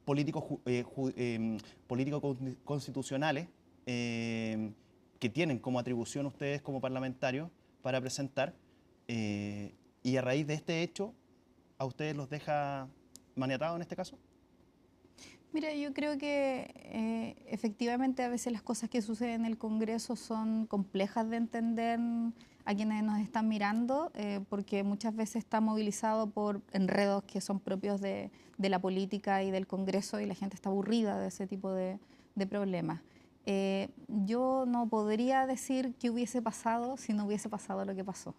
político-constitucionales que tienen como atribución ustedes como parlamentarios para presentar, y a raíz de este hecho, ¿a ustedes los deja maniatados en este caso? Mira, yo creo que efectivamente a veces las cosas que suceden en el Congreso son complejas de entender a quienes nos están mirando, porque muchas veces está movilizado por enredos que son propios de la política y del Congreso, y la gente está aburrida de ese tipo de problemas. yo no podría decir qué hubiese pasado si no hubiese pasado lo que pasó.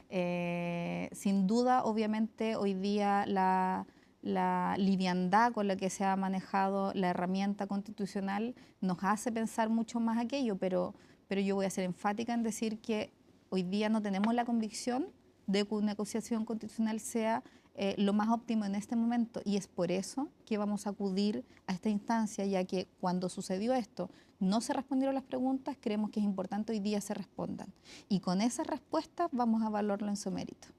Sin duda, obviamente, hoy día la liviandad con la que se ha manejado la herramienta constitucional nos hace pensar mucho más aquello, pero yo voy a ser enfática en decir que hoy día no tenemos la convicción de que una negociación constitucional sea lo más óptimo en este momento, y es por eso que vamos a acudir a esta instancia, ya que cuando sucedió esto no se respondieron las preguntas, creemos que es importante hoy día se respondan, y con esas respuestas vamos a evaluarlo en su mérito.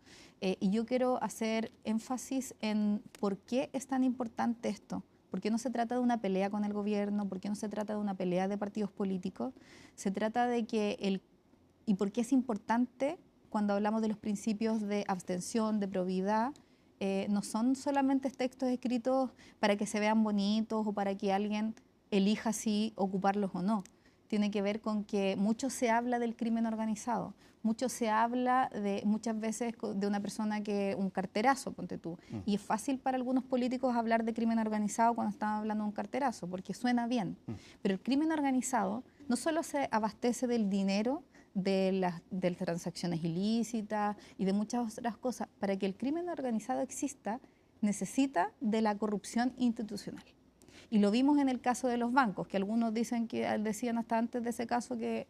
Y yo quiero hacer énfasis en por qué es tan importante esto, por qué no se trata de una pelea con el gobierno, por qué no se trata de una pelea de partidos políticos, se trata de que y por qué es importante cuando hablamos de los principios de abstención, de probidad. No son solamente textos escritos para que se vean bonitos o para que alguien elija si ocuparlos o no. Tiene que ver con que mucho se habla del crimen organizado, mucho se habla muchas veces de una persona un carterazo, ponte tú. Y es fácil para algunos políticos hablar de crimen organizado cuando están hablando de un carterazo, porque suena bien. Pero el crimen organizado no solo se abastece del dinero, de las transacciones ilícitas y de muchas otras cosas. Para que el crimen organizado exista, necesita de la corrupción institucional. Y lo vimos en el caso de los bancos, que algunos decían hasta antes de ese caso que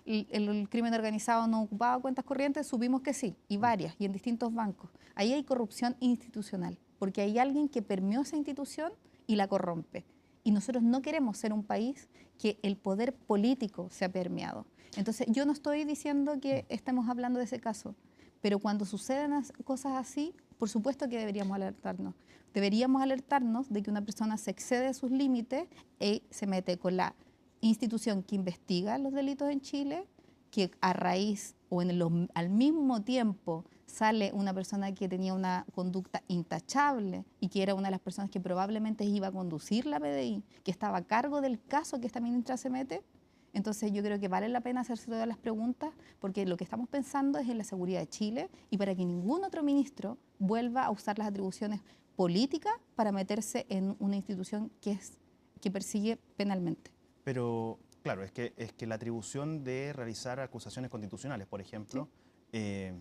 el crimen organizado no ocupaba cuentas corrientes, supimos que sí, y varias, y en distintos bancos. Ahí hay corrupción institucional, porque hay alguien que permeó esa institución y la corrompe. Y nosotros no queremos ser un país que el poder político sea permeado. Entonces, yo no estoy diciendo que estemos hablando de ese caso, pero cuando suceden cosas así, por supuesto que deberíamos alertarnos. Deberíamos alertarnos de que una persona se excede de sus límites y se mete con la institución que investiga los delitos en Chile, que a raíz o al mismo tiempo sale una persona que tenía una conducta intachable y que era una de las personas que probablemente iba a conducir la PDI, que estaba a cargo del caso que esta ministra se mete. Entonces yo creo que vale la pena hacerse todas las preguntas, porque lo que estamos pensando es en la seguridad de Chile y para que ningún otro ministro vuelva a usar las atribuciones políticas para meterse en una institución que persigue penalmente. Pero claro, es que la atribución de realizar acusaciones constitucionales, por ejemplo, ¿sí?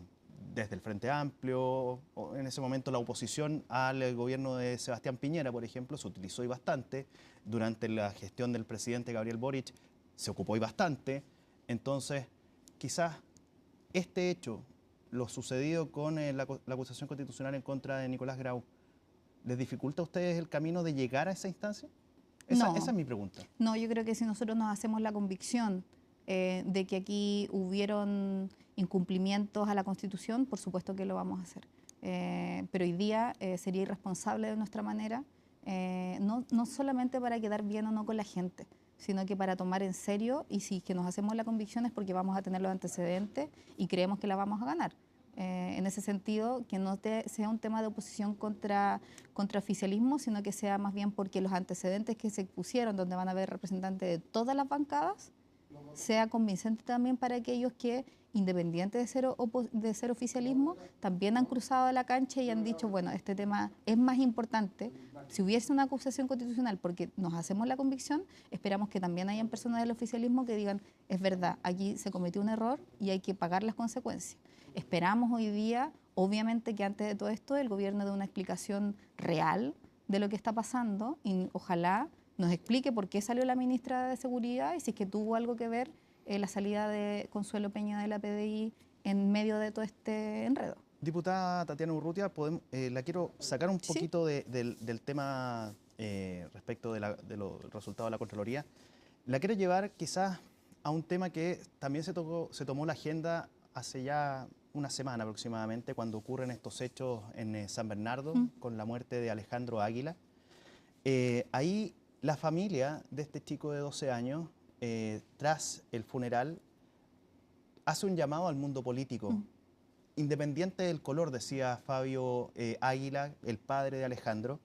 Desde el Frente Amplio, o en ese momento la oposición al gobierno de Sebastián Piñera, por ejemplo, se utilizó y bastante. Durante la gestión del presidente Gabriel Boric se ocupó y bastante. Entonces, quizás este hecho, lo sucedido con la acusación constitucional en contra de Nicolás Grau, ¿les dificulta a ustedes el camino de llegar a esa instancia? Esa es mi pregunta. No, yo creo que si nosotros nos hacemos la convicción de que aquí hubieron incumplimientos a la Constitución, por supuesto que lo vamos a hacer. Pero hoy día sería irresponsable de nuestra manera, no solamente para quedar bien o no con la gente, sino que para tomar en serio, y si que nos hacemos la convicción es porque vamos a tener los antecedentes y creemos que la vamos a ganar. En ese sentido, que no sea un tema de oposición contra oficialismo, sino que sea más bien porque los antecedentes que se pusieron, donde van a haber representantes de todas las bancadas, sea convincente también para aquellos que, independientes de ser oficialismo, también han cruzado la cancha y han dicho, bueno, este tema es más importante. Si hubiese una acusación constitucional porque nos hacemos la convicción, esperamos que también hayan personas del oficialismo que digan, es verdad, aquí se cometió un error y hay que pagar las consecuencias. Esperamos hoy día, obviamente, que antes de todo esto el gobierno dé una explicación real de lo que está pasando y ojalá nos explique por qué salió la ministra de Seguridad y si es que tuvo algo que ver la salida de Consuelo Peña de la PDI en medio de todo este enredo. Diputada Tatiana Urrutia, la quiero sacar un poquito del tema respecto de los resultados de la Contraloría. La quiero llevar quizás a un tema que también se tomó la agenda hace ya una semana aproximadamente, cuando ocurren estos hechos en San Bernardo, con la muerte de Alejandro Águila. Ahí la familia de este chico de 12 años, tras el funeral, hace un llamado al mundo político, independiente del color, decía Fabio Águila, el padre de Alejandro,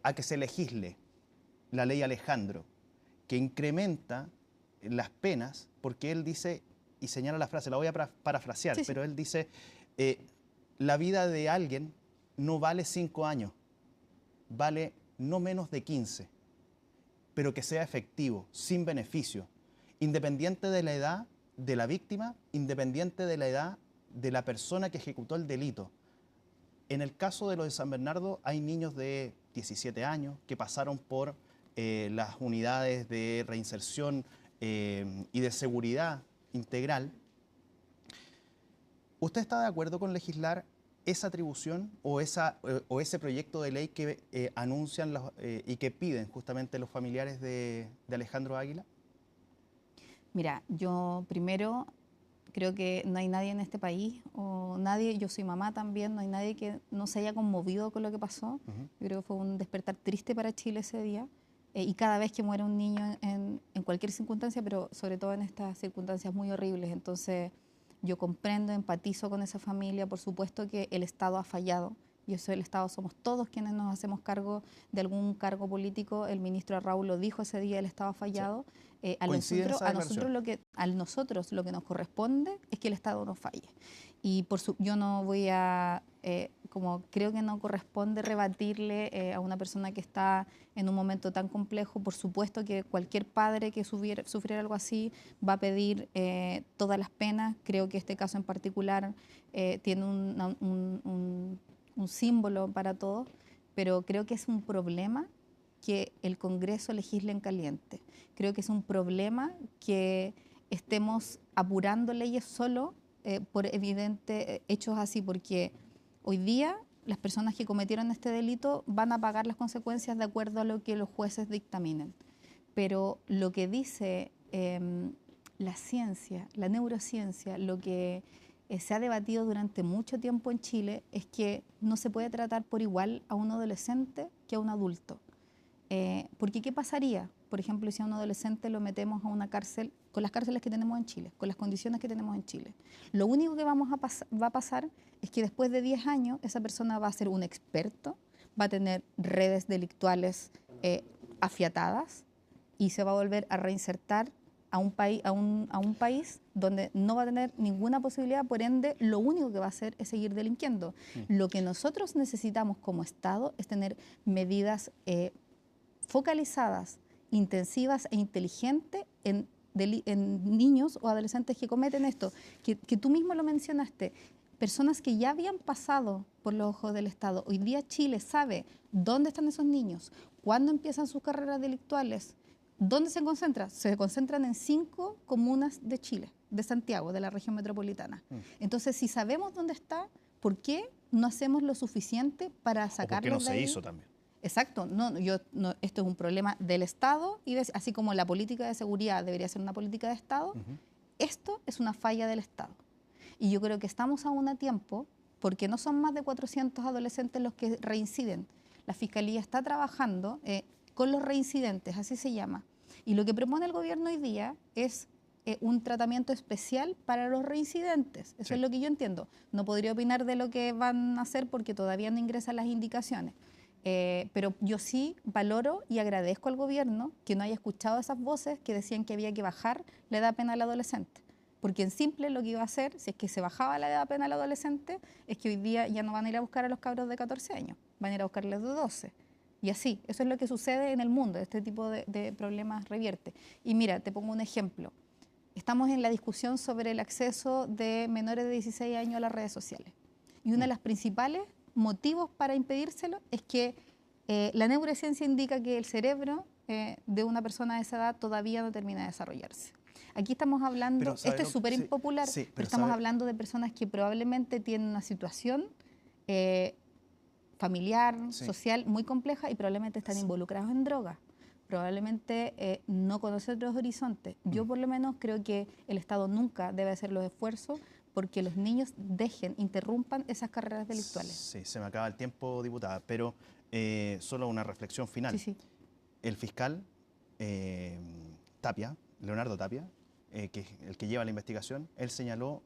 a que se legisle la ley Alejandro, que incrementa las penas, porque él dice, y señala la frase, la voy a parafrasear, sí, pero él dice, la vida de alguien no vale 5 años, vale no menos de 15. pero que sea efectivo, sin beneficio, independiente de la edad de la víctima, independiente de la edad de la persona que ejecutó el delito. En el caso de los de San Bernardo hay niños de 17 años que pasaron por las unidades de reinserción y de seguridad integral. ¿Usted está de acuerdo con legislar esa atribución o ese proyecto de ley que anuncian y que piden justamente los familiares de Alejandro Águila? Mira, yo primero creo que no hay nadie en este país, o nadie, yo soy mamá también, no hay nadie que no se haya conmovido con lo que pasó. Yo creo que fue un despertar triste para Chile ese día. Y cada vez que muere un niño en cualquier circunstancia, pero sobre todo en estas circunstancias muy horribles. Entonces yo comprendo, empatizo con esa familia. Por supuesto que el Estado ha fallado. Y eso el Estado somos todos quienes nos hacemos cargo de algún cargo político. El ministro Raúl lo dijo ese día, el Estado ha fallado. Sí. A nosotros lo que nos corresponde es que el Estado no falle. Y yo no voy a, como creo que no corresponde rebatirle a una persona que está en un momento tan complejo. Por supuesto que cualquier padre que sufriera algo así va a pedir todas las penas. Creo que este caso en particular tiene un símbolo para todos, pero creo que es un problema que el Congreso legisle en caliente. Creo que es un problema que estemos apurando leyes solo por evidentes hechos así, porque hoy día las personas que cometieron este delito van a pagar las consecuencias de acuerdo a lo que los jueces dictaminen. Pero lo que dice la ciencia, la neurociencia, lo que se ha debatido durante mucho tiempo en Chile es que no se puede tratar por igual a un adolescente que a un adulto. Porque ¿qué pasaría? Por ejemplo, si a un adolescente lo metemos a una cárcel, con las cárceles que tenemos en Chile, con las condiciones que tenemos en Chile. Lo único que va a pasar es que después de 10 años esa persona va a ser un experto, va a tener redes delictuales afiatadas y se va a volver a reinsertar a un país donde no va a tener ninguna posibilidad, por ende, lo único que va a hacer es seguir delinquiendo. Lo que nosotros necesitamos como Estado es tener medidas focalizadas, intensivas e inteligentes en niños o adolescentes que cometen esto, que tú mismo lo mencionaste, personas que ya habían pasado por los ojos del Estado. Hoy día Chile sabe dónde están esos niños, cuándo empiezan sus carreras delictuales. ¿Dónde se concentran? Se concentran en 5 comunas de Chile, de Santiago, de la región metropolitana. Entonces, si sabemos dónde está, ¿por qué no hacemos lo suficiente para sacarlo de ahí? ¿Por qué no se hizo también? Exacto. Esto es un problema del Estado, y así como la política de seguridad debería ser una política de Estado, esto es una falla del Estado. Y yo creo que estamos aún a tiempo, porque no son más de 400 adolescentes los que reinciden. La Fiscalía está trabajando con los reincidentes, así se llama. Y lo que propone el gobierno hoy día es un tratamiento especial para los reincidentes. Eso es lo que yo entiendo. No podría opinar de lo que van a hacer porque todavía no ingresan las indicaciones. Pero yo sí valoro y agradezco al gobierno que no haya escuchado esas voces que decían que había que bajar la edad penal al adolescente. Porque en simple lo que iba a hacer, si es que se bajaba la edad penal al adolescente, es que hoy día ya no van a ir a buscar a los cabros de 14 años, van a ir a buscarles de 12. Y así, eso es lo que sucede en el mundo, este tipo de problemas revierte. Y mira, te pongo un ejemplo. Estamos en la discusión sobre el acceso de menores de 16 años a las redes sociales. Y uno de los principales motivos para impedírselo es que la neurociencia indica que el cerebro de una persona de esa edad todavía no termina de desarrollarse. Aquí estamos hablando, esto es súper impopular, pero estamos hablando de personas que probablemente tienen una situación familiar, social, muy compleja y probablemente están involucrados en drogas. Probablemente no conocen otros horizontes. Yo por lo menos creo que el Estado nunca debe hacer los esfuerzos porque los niños interrumpan esas carreras delictuales. Sí, se me acaba el tiempo, diputada, pero solo una reflexión final. El fiscal Tapia, Leonardo Tapia, que es el que lleva la investigación, él señaló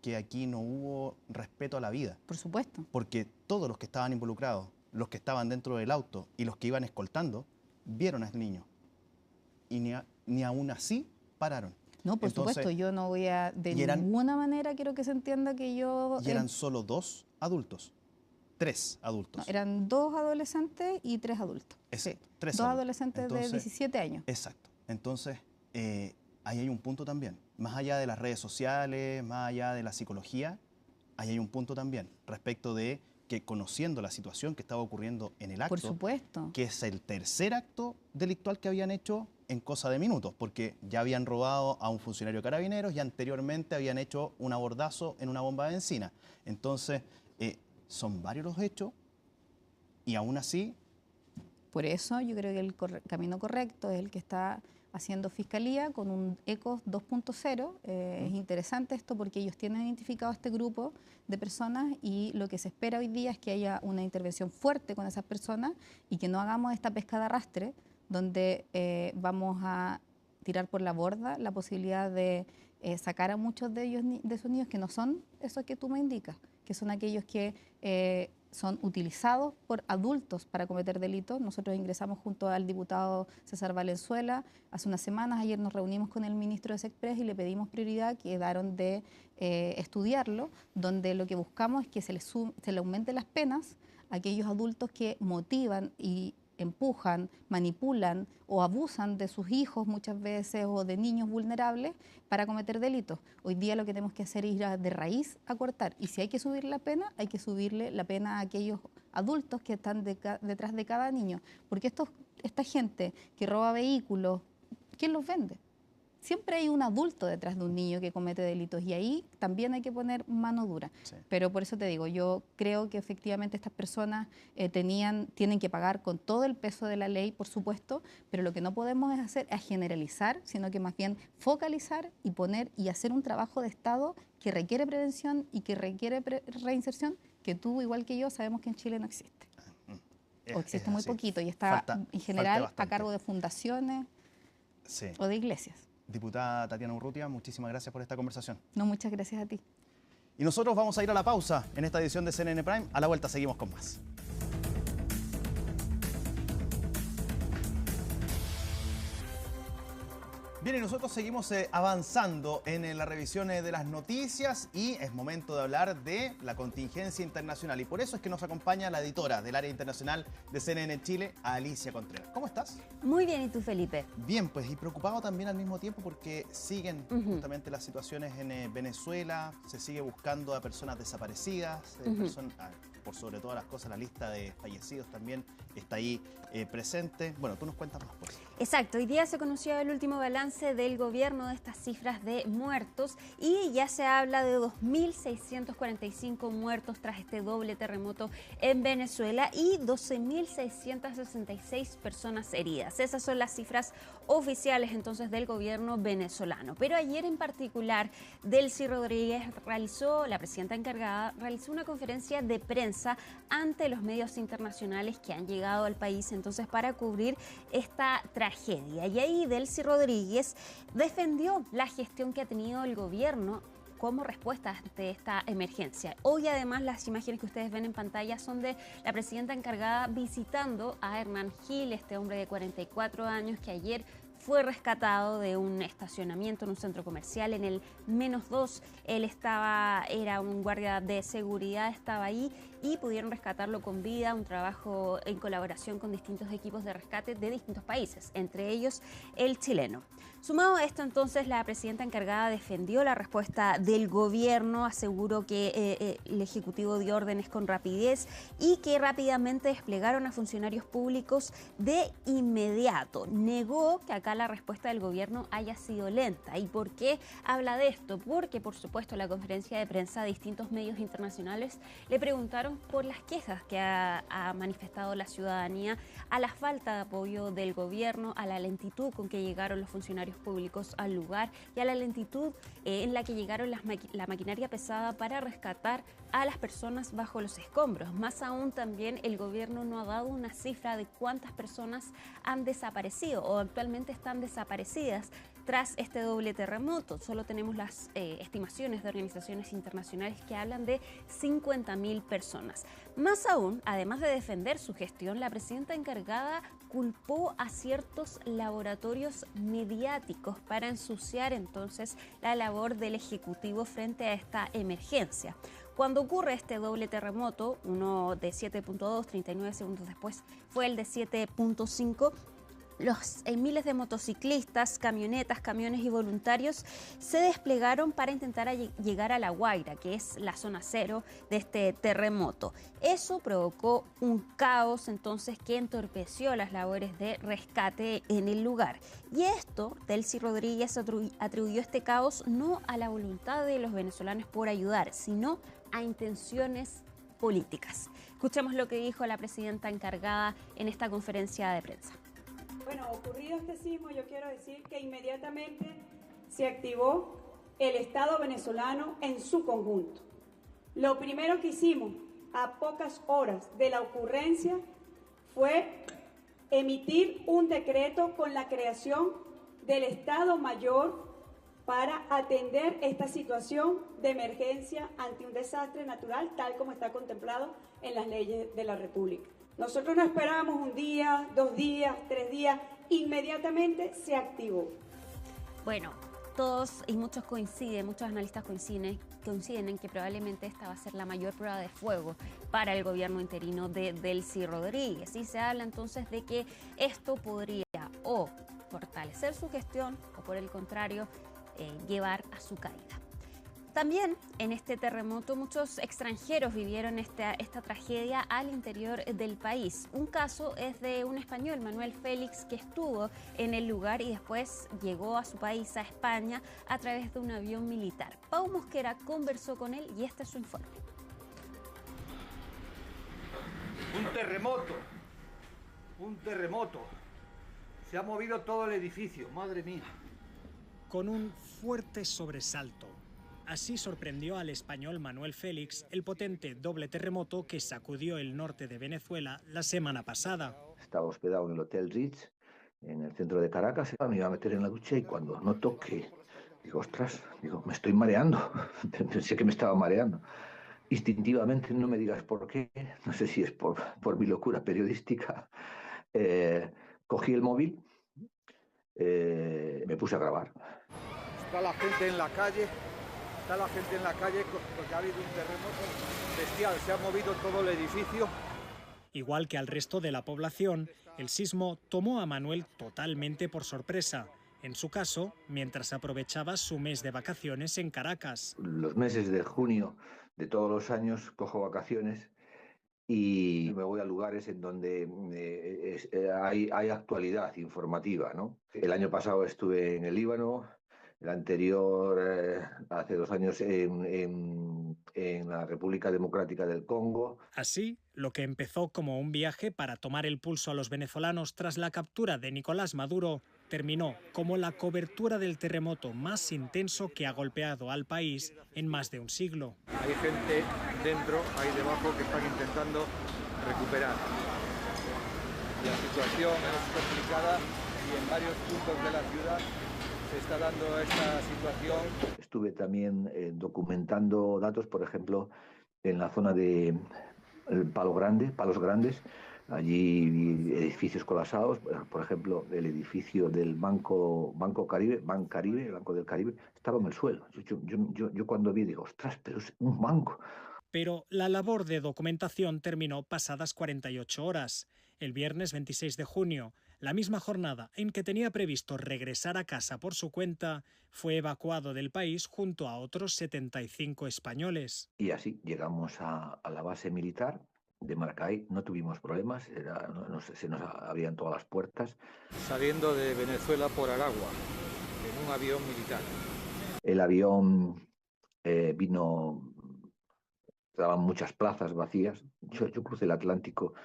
que aquí no hubo respeto a la vida. Por supuesto. Porque todos los que estaban involucrados, los que estaban dentro del auto y los que iban escoltando, vieron al niño. Y ni aún así pararon. No, por supuesto, yo no voy a, ninguna manera quiero que se entienda que yo... Y eran solo 2 adultos. 3 adultos. No, eran 2 adolescentes y 3 adultos. Exacto, Sí. 3 2 adultos. adolescentes Entonces, de 17 años. Exacto. Entonces, ahí hay un punto también. Más allá de las redes sociales, más allá de la psicología, ahí hay un punto también respecto de que, conociendo la situación que estaba ocurriendo en el acto, Por supuesto. que es el tercer acto delictual que habían hecho en cosa de minutos, porque ya habían robado a un funcionario de Carabineros y anteriormente habían hecho un abordazo en una bomba de benzina. Entonces, son varios los hechos y aún así... Por eso yo creo que el camino correcto es el que está haciendo Fiscalía con un ECOS 2.0. Es interesante esto porque ellos tienen identificado a este grupo de personas y lo que se espera hoy día es que haya una intervención fuerte con esas personas y que no hagamos esta pesca de arrastre donde vamos a tirar por la borda la posibilidad de sacar a muchos de ellos, de esos niños que no son esos que tú me indicas, que son aquellos que son utilizados por adultos para cometer delitos. Nosotros ingresamos junto al diputado César Valenzuela hace unas semanas. Ayer nos reunimos con el ministro de SECPRES y le pedimos prioridad, quedaron de estudiarlo, donde lo que buscamos es que se le aumente las penas a aquellos adultos que motivan y empujan, manipulan o abusan de sus hijos muchas veces o de niños vulnerables para cometer delitos. Hoy día lo que tenemos que hacer es ir de raíz a cortar. Y si hay que subir la pena, hay que subirle la pena a aquellos adultos que están detrás de cada niño. Porque esta gente que roba vehículos, ¿quién los vende? Siempre hay un adulto detrás de un niño que comete delitos y ahí también hay que poner mano dura. Sí. Pero por eso te digo, yo creo que efectivamente estas personas tienen que pagar con todo el peso de la ley, por supuesto, pero lo que no podemos hacer es generalizar, sino que más bien focalizar y poner y hacer un trabajo de Estado que requiere prevención y que requiere reinserción, que tú, igual que yo, sabemos que en Chile no existe. O existe muy poquito y está en general a cargo de fundaciones o de iglesias. Diputada Tatiana Urrutia, muchísimas gracias por esta conversación. No, muchas gracias a ti. Y nosotros vamos a ir a la pausa en esta edición de CNN Prime. A la vuelta seguimos con más. Bien, y nosotros seguimos avanzando en la revisión de las noticias y es momento de hablar de la contingencia internacional. Y por eso es que nos acompaña la editora del área internacional de CNN Chile, Alicia Contreras. ¿Cómo estás? Muy bien, ¿y tú, Felipe? Bien, pues, y preocupado también al mismo tiempo porque siguen justamente las situaciones en Venezuela, se sigue buscando a personas desaparecidas, por sobre todas las cosas, la lista de fallecidos también está ahí presente. Bueno, tú nos cuentas más, pues. Exacto, hoy día se conoció el último balance del gobierno de estas cifras de muertos y ya se habla de 2.645 muertos tras este doble terremoto en Venezuela y 12.666 personas heridas. Esas son las cifras oficiales entonces del gobierno venezolano. Pero ayer en particular, Delcy Rodríguez la presidenta encargada, realizó una conferencia de prensa ante los medios internacionales que han llegado al país entonces para cubrir esta tragedia. Y ahí Delcy Rodríguez defendió la gestión que ha tenido el gobierno como respuesta ante esta emergencia. Hoy además las imágenes que ustedes ven en pantalla son de la presidenta encargada visitando a Hernán Gil, este hombre de 44 años que ayer fue rescatado de un estacionamiento en un centro comercial en el -2. Él era un guardia de seguridad, estaba ahí y pudieron rescatarlo con vida, un trabajo en colaboración con distintos equipos de rescate de distintos países, entre ellos el chileno. Sumado a esto, entonces, la presidenta encargada defendió la respuesta del gobierno, aseguró que el Ejecutivo dio órdenes con rapidez y que rápidamente desplegaron a funcionarios públicos de inmediato. Negó que acá la respuesta del gobierno haya sido lenta. ¿Y por qué habla de esto? Porque, por supuesto, en la conferencia de prensa de distintos medios internacionales le preguntaron por las quejas que ha manifestado la ciudadanía a la falta de apoyo del gobierno, a la lentitud con que llegaron los funcionarios públicos al lugar y a la lentitud en la que llegaron la maquinaria pesada para rescatar a las personas bajo los escombros. Más aún, también el gobierno no ha dado una cifra de cuántas personas han desaparecido o actualmente están desaparecidas tras este doble terremoto. Solo tenemos las estimaciones de organizaciones internacionales que hablan de 50.000 personas. Más aún, además de defender su gestión, la presidenta encargada culpó a ciertos laboratorios mediáticos para ensuciar entonces la labor del Ejecutivo frente a esta emergencia. Cuando ocurre este doble terremoto, uno de 7.2, 39 segundos después fue el de 7.5, los miles de motociclistas, camionetas, camiones y voluntarios se desplegaron para intentar llegar a La Guaira, que es la zona cero de este terremoto. Eso provocó un caos entonces que entorpeció las labores de rescate en el lugar. Y esto, Delcy Rodríguez atribuyó este caos no a la voluntad de los venezolanos por ayudar, sino a intenciones políticas. Escuchemos lo que dijo la presidenta encargada en esta conferencia de prensa. Bueno, ocurrido este sismo, yo quiero decir que inmediatamente se activó el Estado venezolano en su conjunto. Lo primero que hicimos a pocas horas de la ocurrencia fue emitir un decreto con la creación del Estado Mayor para atender esta situación de emergencia ante un desastre natural, tal como está contemplado en las leyes de la República. Nosotros no esperábamos un día, 2 días, 3 días, inmediatamente se activó. Bueno, todos y muchos analistas coinciden en que probablemente esta va a ser la mayor prueba de fuego para el gobierno interino de Delcy Rodríguez. Y se habla entonces de que esto podría o fortalecer su gestión o por el contrario llevar a su caída. También en este terremoto muchos extranjeros vivieron esta tragedia al interior del país. Un caso es de un español, Manuel Félix, que estuvo en el lugar y después llegó a su país, a España, a través de un avión militar. Pau Mosquera conversó con él y este es su informe. Un terremoto. Se ha movido todo el edificio, madre mía. Con un fuerte sobresalto. Así sorprendió al español Manuel Félix el potente doble terremoto que sacudió el norte de Venezuela la semana pasada. Estaba hospedado en el Hotel Ritz, en el centro de Caracas. Me iba a meter en la ducha y cuando noto que, digo, ostras, me estoy mareando. Pensé que me estaba mareando. Instintivamente, no me digas por qué, no sé si es por mi locura periodística, cogí el móvil, me puse a grabar. Está la gente en la calle. Porque ha habido un terremoto bestial, se ha movido todo el edificio. Igual que al resto de la población, el sismo tomó a Manuel totalmente por sorpresa. En su caso, mientras aprovechaba su mes de vacaciones en Caracas. Los meses de junio de todos los años cojo vacaciones y me voy a lugares en donde hay actualidad informativa, ¿no? El año pasado estuve en el Líbano. El anterior, hace 2 años, en la República Democrática del Congo. Así, lo que empezó como un viaje para tomar el pulso a los venezolanos tras la captura de Nicolás Maduro, terminó como la cobertura del terremoto más intenso que ha golpeado al país en más de un siglo. Hay gente dentro, ahí debajo, que están intentando recuperar. La situación es complicada y en varios puntos de la ciudad se está dando esta situación. Estuve también documentando datos, por ejemplo, en la zona de Palos Grandes. Allí vi edificios colapsados, por ejemplo, el edificio del Banco Caribe, el Banco del Caribe, estaba en el suelo. Yo cuando vi digo, ostras, pero es un banco. Pero la labor de documentación terminó pasadas 48 horas. El viernes 26 de junio, la misma jornada en que tenía previsto regresar a casa por su cuenta, fue evacuado del país junto a otros 75 españoles. Y así llegamos a la base militar de Maracay, no tuvimos problemas, se nos abrían todas las puertas. Saliendo de Venezuela por Aragua, en un avión militar. El avión vino, estaban muchas plazas vacías. Yo crucé el Atlántico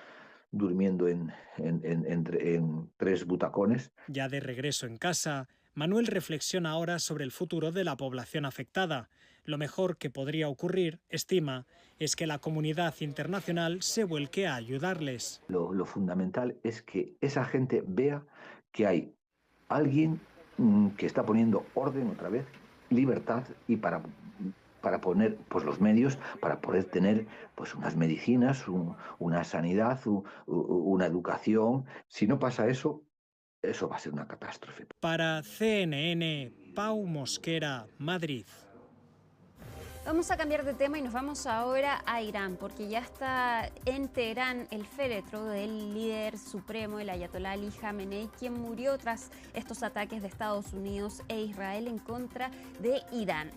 durmiendo en 3 butacones. Ya de regreso en casa, Manuel reflexiona ahora sobre el futuro de la población afectada. Lo mejor que podría ocurrir, estima, es que la comunidad internacional se vuelque a ayudarles. Lo fundamental es que esa gente vea que hay alguien que está poniendo orden otra vez, libertad, y para poner pues los medios para poder tener pues unas medicinas, una sanidad, una educación. Si no pasa eso va a ser una catástrofe. Para CNN, Pau Mosquera, Madrid. Vamos a cambiar de tema y nos vamos ahora a Irán, porque ya está en Teherán el féretro del líder supremo, el ayatolá Ali Khamenei, quien murió tras estos ataques de Estados Unidos e Israel en contra de Irán.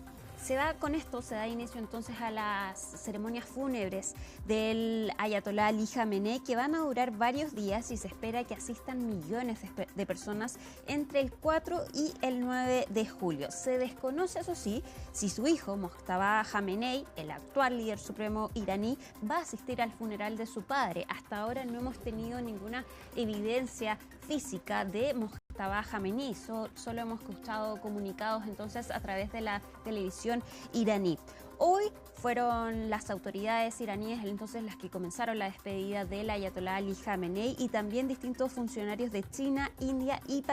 Con esto se da inicio entonces a las ceremonias fúnebres del ayatolá Ali Khamenei, que van a durar varios días y se espera que asistan millones de personas entre el 4 y el 9 de julio. Se desconoce, eso sí, si su hijo Mojtaba Khamenei, el actual líder supremo iraní, va a asistir al funeral de su padre. Hasta ahora no hemos tenido ninguna evidencia física de Mojtaba Khamenei, solo hemos escuchado comunicados entonces a través de la televisión iraní. Hoy fueron las autoridades iraníes entonces las que comenzaron la despedida del ayatolá Ali Khamenei, y también distintos funcionarios de China, India y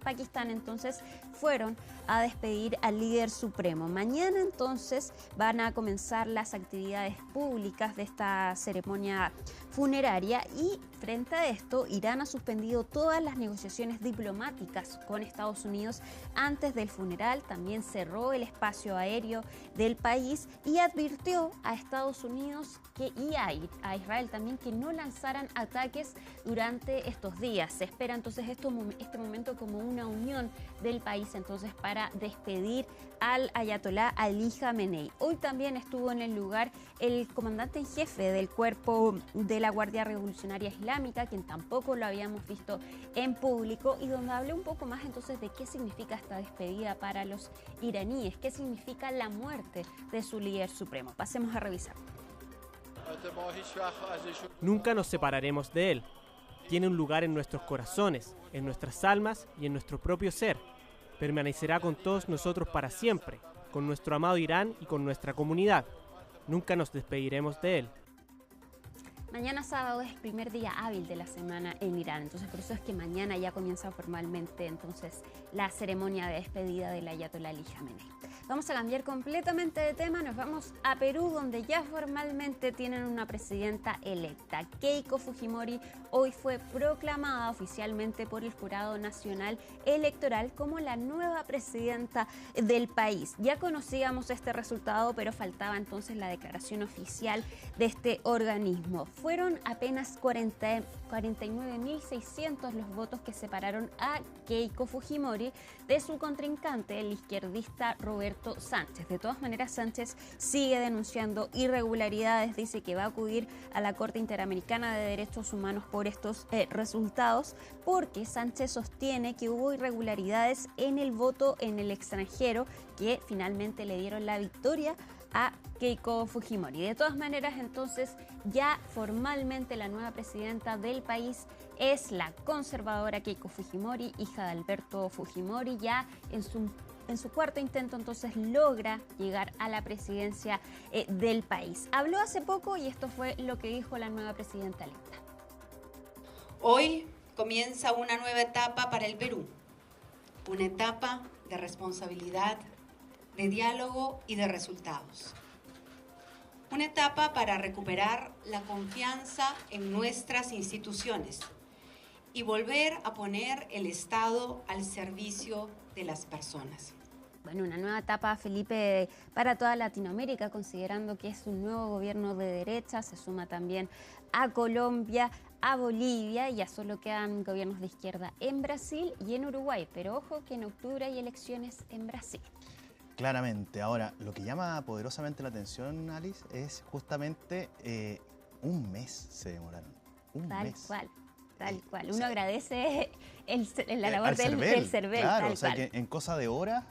Pakistán entonces fueron a despedir al líder supremo. Mañana entonces van a comenzar las actividades públicas de esta ceremonia funeraria, y frente a esto Irán ha suspendido todas las negociaciones diplomáticas con Estados Unidos antes del funeral. También cerró el espacio aéreo del país y advirtió a Estados Unidos y a Israel también que no lanzaran ataques durante estos días. Se espera entonces este momento como una unión del país entonces para despedir al ayatolá Ali Khamenei. Hoy también estuvo en el lugar el comandante en jefe del cuerpo de la Guardia Revolucionaria Islámica, quien tampoco lo habíamos visto en público, y donde habló un poco más entonces de qué significa esta despedida para los iraníes, qué significa la muerte de su líder supremo. Pasemos a revisar. Nunca nos separaremos de él. Tiene un lugar en nuestros corazones, en nuestras almas y en nuestro propio ser. Permanecerá con todos nosotros para siempre, con nuestro amado Irán y con nuestra comunidad. Nunca nos despediremos de él. Mañana sábado es el primer día hábil de la semana en Irán, entonces por eso es que mañana ya comienza formalmente entonces la ceremonia de despedida del ayatolá Ali Khamenei. Vamos a cambiar completamente de tema, nos vamos a Perú, donde ya formalmente tienen una presidenta electa. Keiko Fujimori hoy fue proclamada oficialmente por el Jurado Nacional Electoral como la nueva presidenta del país. Ya conocíamos este resultado, pero faltaba entonces la declaración oficial de este organismo. Fueron apenas 49.600 los votos que separaron a Keiko Fujimori de su contrincante, el izquierdista Roberto Sánchez. De todas maneras, Sánchez sigue denunciando irregularidades, dice que va a acudir a la Corte Interamericana de Derechos Humanos por estos resultados, porque Sánchez sostiene que hubo irregularidades en el voto en el extranjero que finalmente le dieron la victoria a Keiko Fujimori. De todas maneras, entonces, ya formalmente la nueva presidenta del país es la conservadora Keiko Fujimori, hija de Alberto Fujimori. Ya en su cuarto intento entonces logra llegar a la presidencia del país. Habló hace poco y esto fue lo que dijo la nueva presidenta electa. Hoy comienza una nueva etapa para el Perú, una etapa de responsabilidad, de diálogo y de resultados. Una etapa para recuperar la confianza en nuestras instituciones y volver a poner el Estado al servicio de las personas. Bueno, una nueva etapa, Felipe, para toda Latinoamérica, considerando que es un nuevo gobierno de derecha, se suma también a Colombia, a Bolivia, y ya solo quedan gobiernos de izquierda en Brasil y en Uruguay, pero ojo que en octubre hay elecciones en Brasil. Claramente. Ahora, lo que llama poderosamente la atención, Alice, es justamente un mes se demoraron. Un mes. Tal cual. Uno agradece la labor del CERVEL. Claro, o sea que en cosa de horas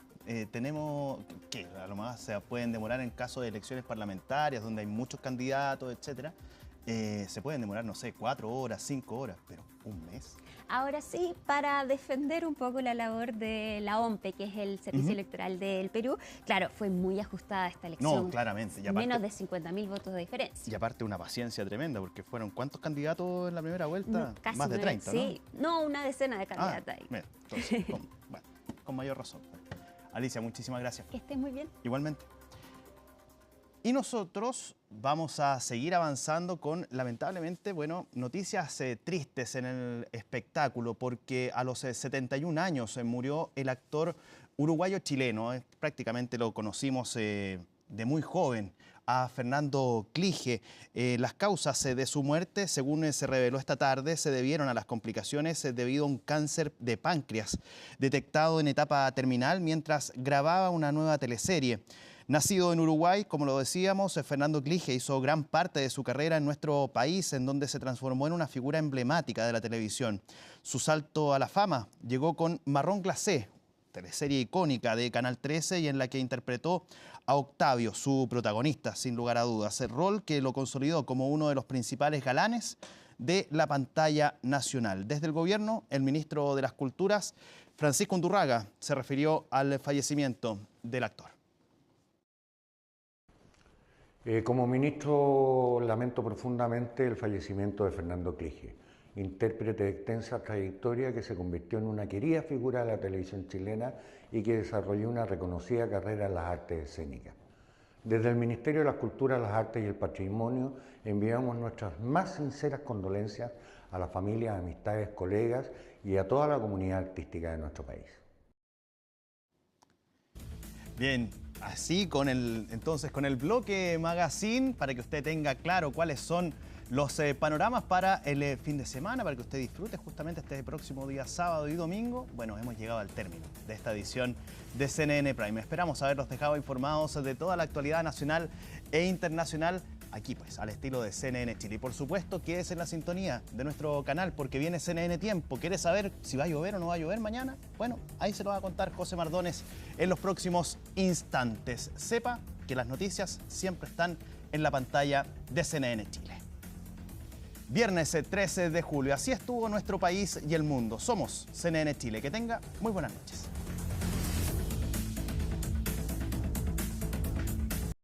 tenemos que a lo más se pueden demorar en caso de elecciones parlamentarias donde hay muchos candidatos, etcétera. Se pueden demorar, no sé, 4 horas, 5 horas, pero un mes. Ahora sí, para defender un poco la labor de la OMPE, que es el Servicio Electoral del Perú, claro, fue muy ajustada esta elección. No, claramente. Y aparte, menos de 50.000 votos de diferencia. Y aparte una paciencia tremenda, porque fueron ¿cuántos candidatos en la primera vuelta? Casi más de 30, sí. ¿No? Una decena de candidatos ahí. Mira, entonces, con mayor razón. Alicia, muchísimas gracias. Que estés muy bien. Igualmente. Y nosotros vamos a seguir avanzando con, lamentablemente, bueno, noticias tristes en el espectáculo, porque a los 71 años murió el actor uruguayo-chileno. Prácticamente lo conocimos de muy joven, a Fernando Clige. Las causas de su muerte, según se reveló esta tarde, se debieron a las complicaciones debido a un cáncer de páncreas detectado en etapa terminal mientras grababa una nueva teleserie. Nacido en Uruguay, como lo decíamos, Fernando Clige hizo gran parte de su carrera en nuestro país, en donde se transformó en una figura emblemática de la televisión. Su salto a la fama llegó con Marrón Glacé, teleserie icónica de Canal 13 y en la que interpretó a Octavio, su protagonista, sin lugar a dudas. El rol que lo consolidó como uno de los principales galanes de la pantalla nacional. Desde el gobierno, el ministro de las Culturas, Francisco Undurraga, se refirió al fallecimiento del actor. Como ministro lamento profundamente el fallecimiento de Fernando Clige, intérprete de extensa trayectoria que se convirtió en una querida figura de la televisión chilena y que desarrolló una reconocida carrera en las artes escénicas. Desde el Ministerio de las Culturas, las Artes y el Patrimonio enviamos nuestras más sinceras condolencias a las familias, amistades, colegas y a toda la comunidad artística de nuestro país. Bien, así entonces con el bloque Magazine, para que usted tenga claro cuáles son los panoramas para el fin de semana, para que usted disfrute justamente este próximo día sábado y domingo. Bueno, hemos llegado al término de esta edición de CNN Prime. Esperamos haberlos dejado informados de toda la actualidad nacional e internacional, aquí pues, al estilo de CNN Chile. Y por supuesto, quédese en la sintonía de nuestro canal, porque viene CNN Tiempo. ¿Quiere saber si va a llover o no va a llover mañana? Bueno, ahí se lo va a contar José Mardones en los próximos instantes. Sepa que las noticias siempre están en la pantalla de CNN Chile. Viernes 13 de julio. Así estuvo nuestro país y el mundo. Somos CNN Chile. Que tenga muy buenas noches.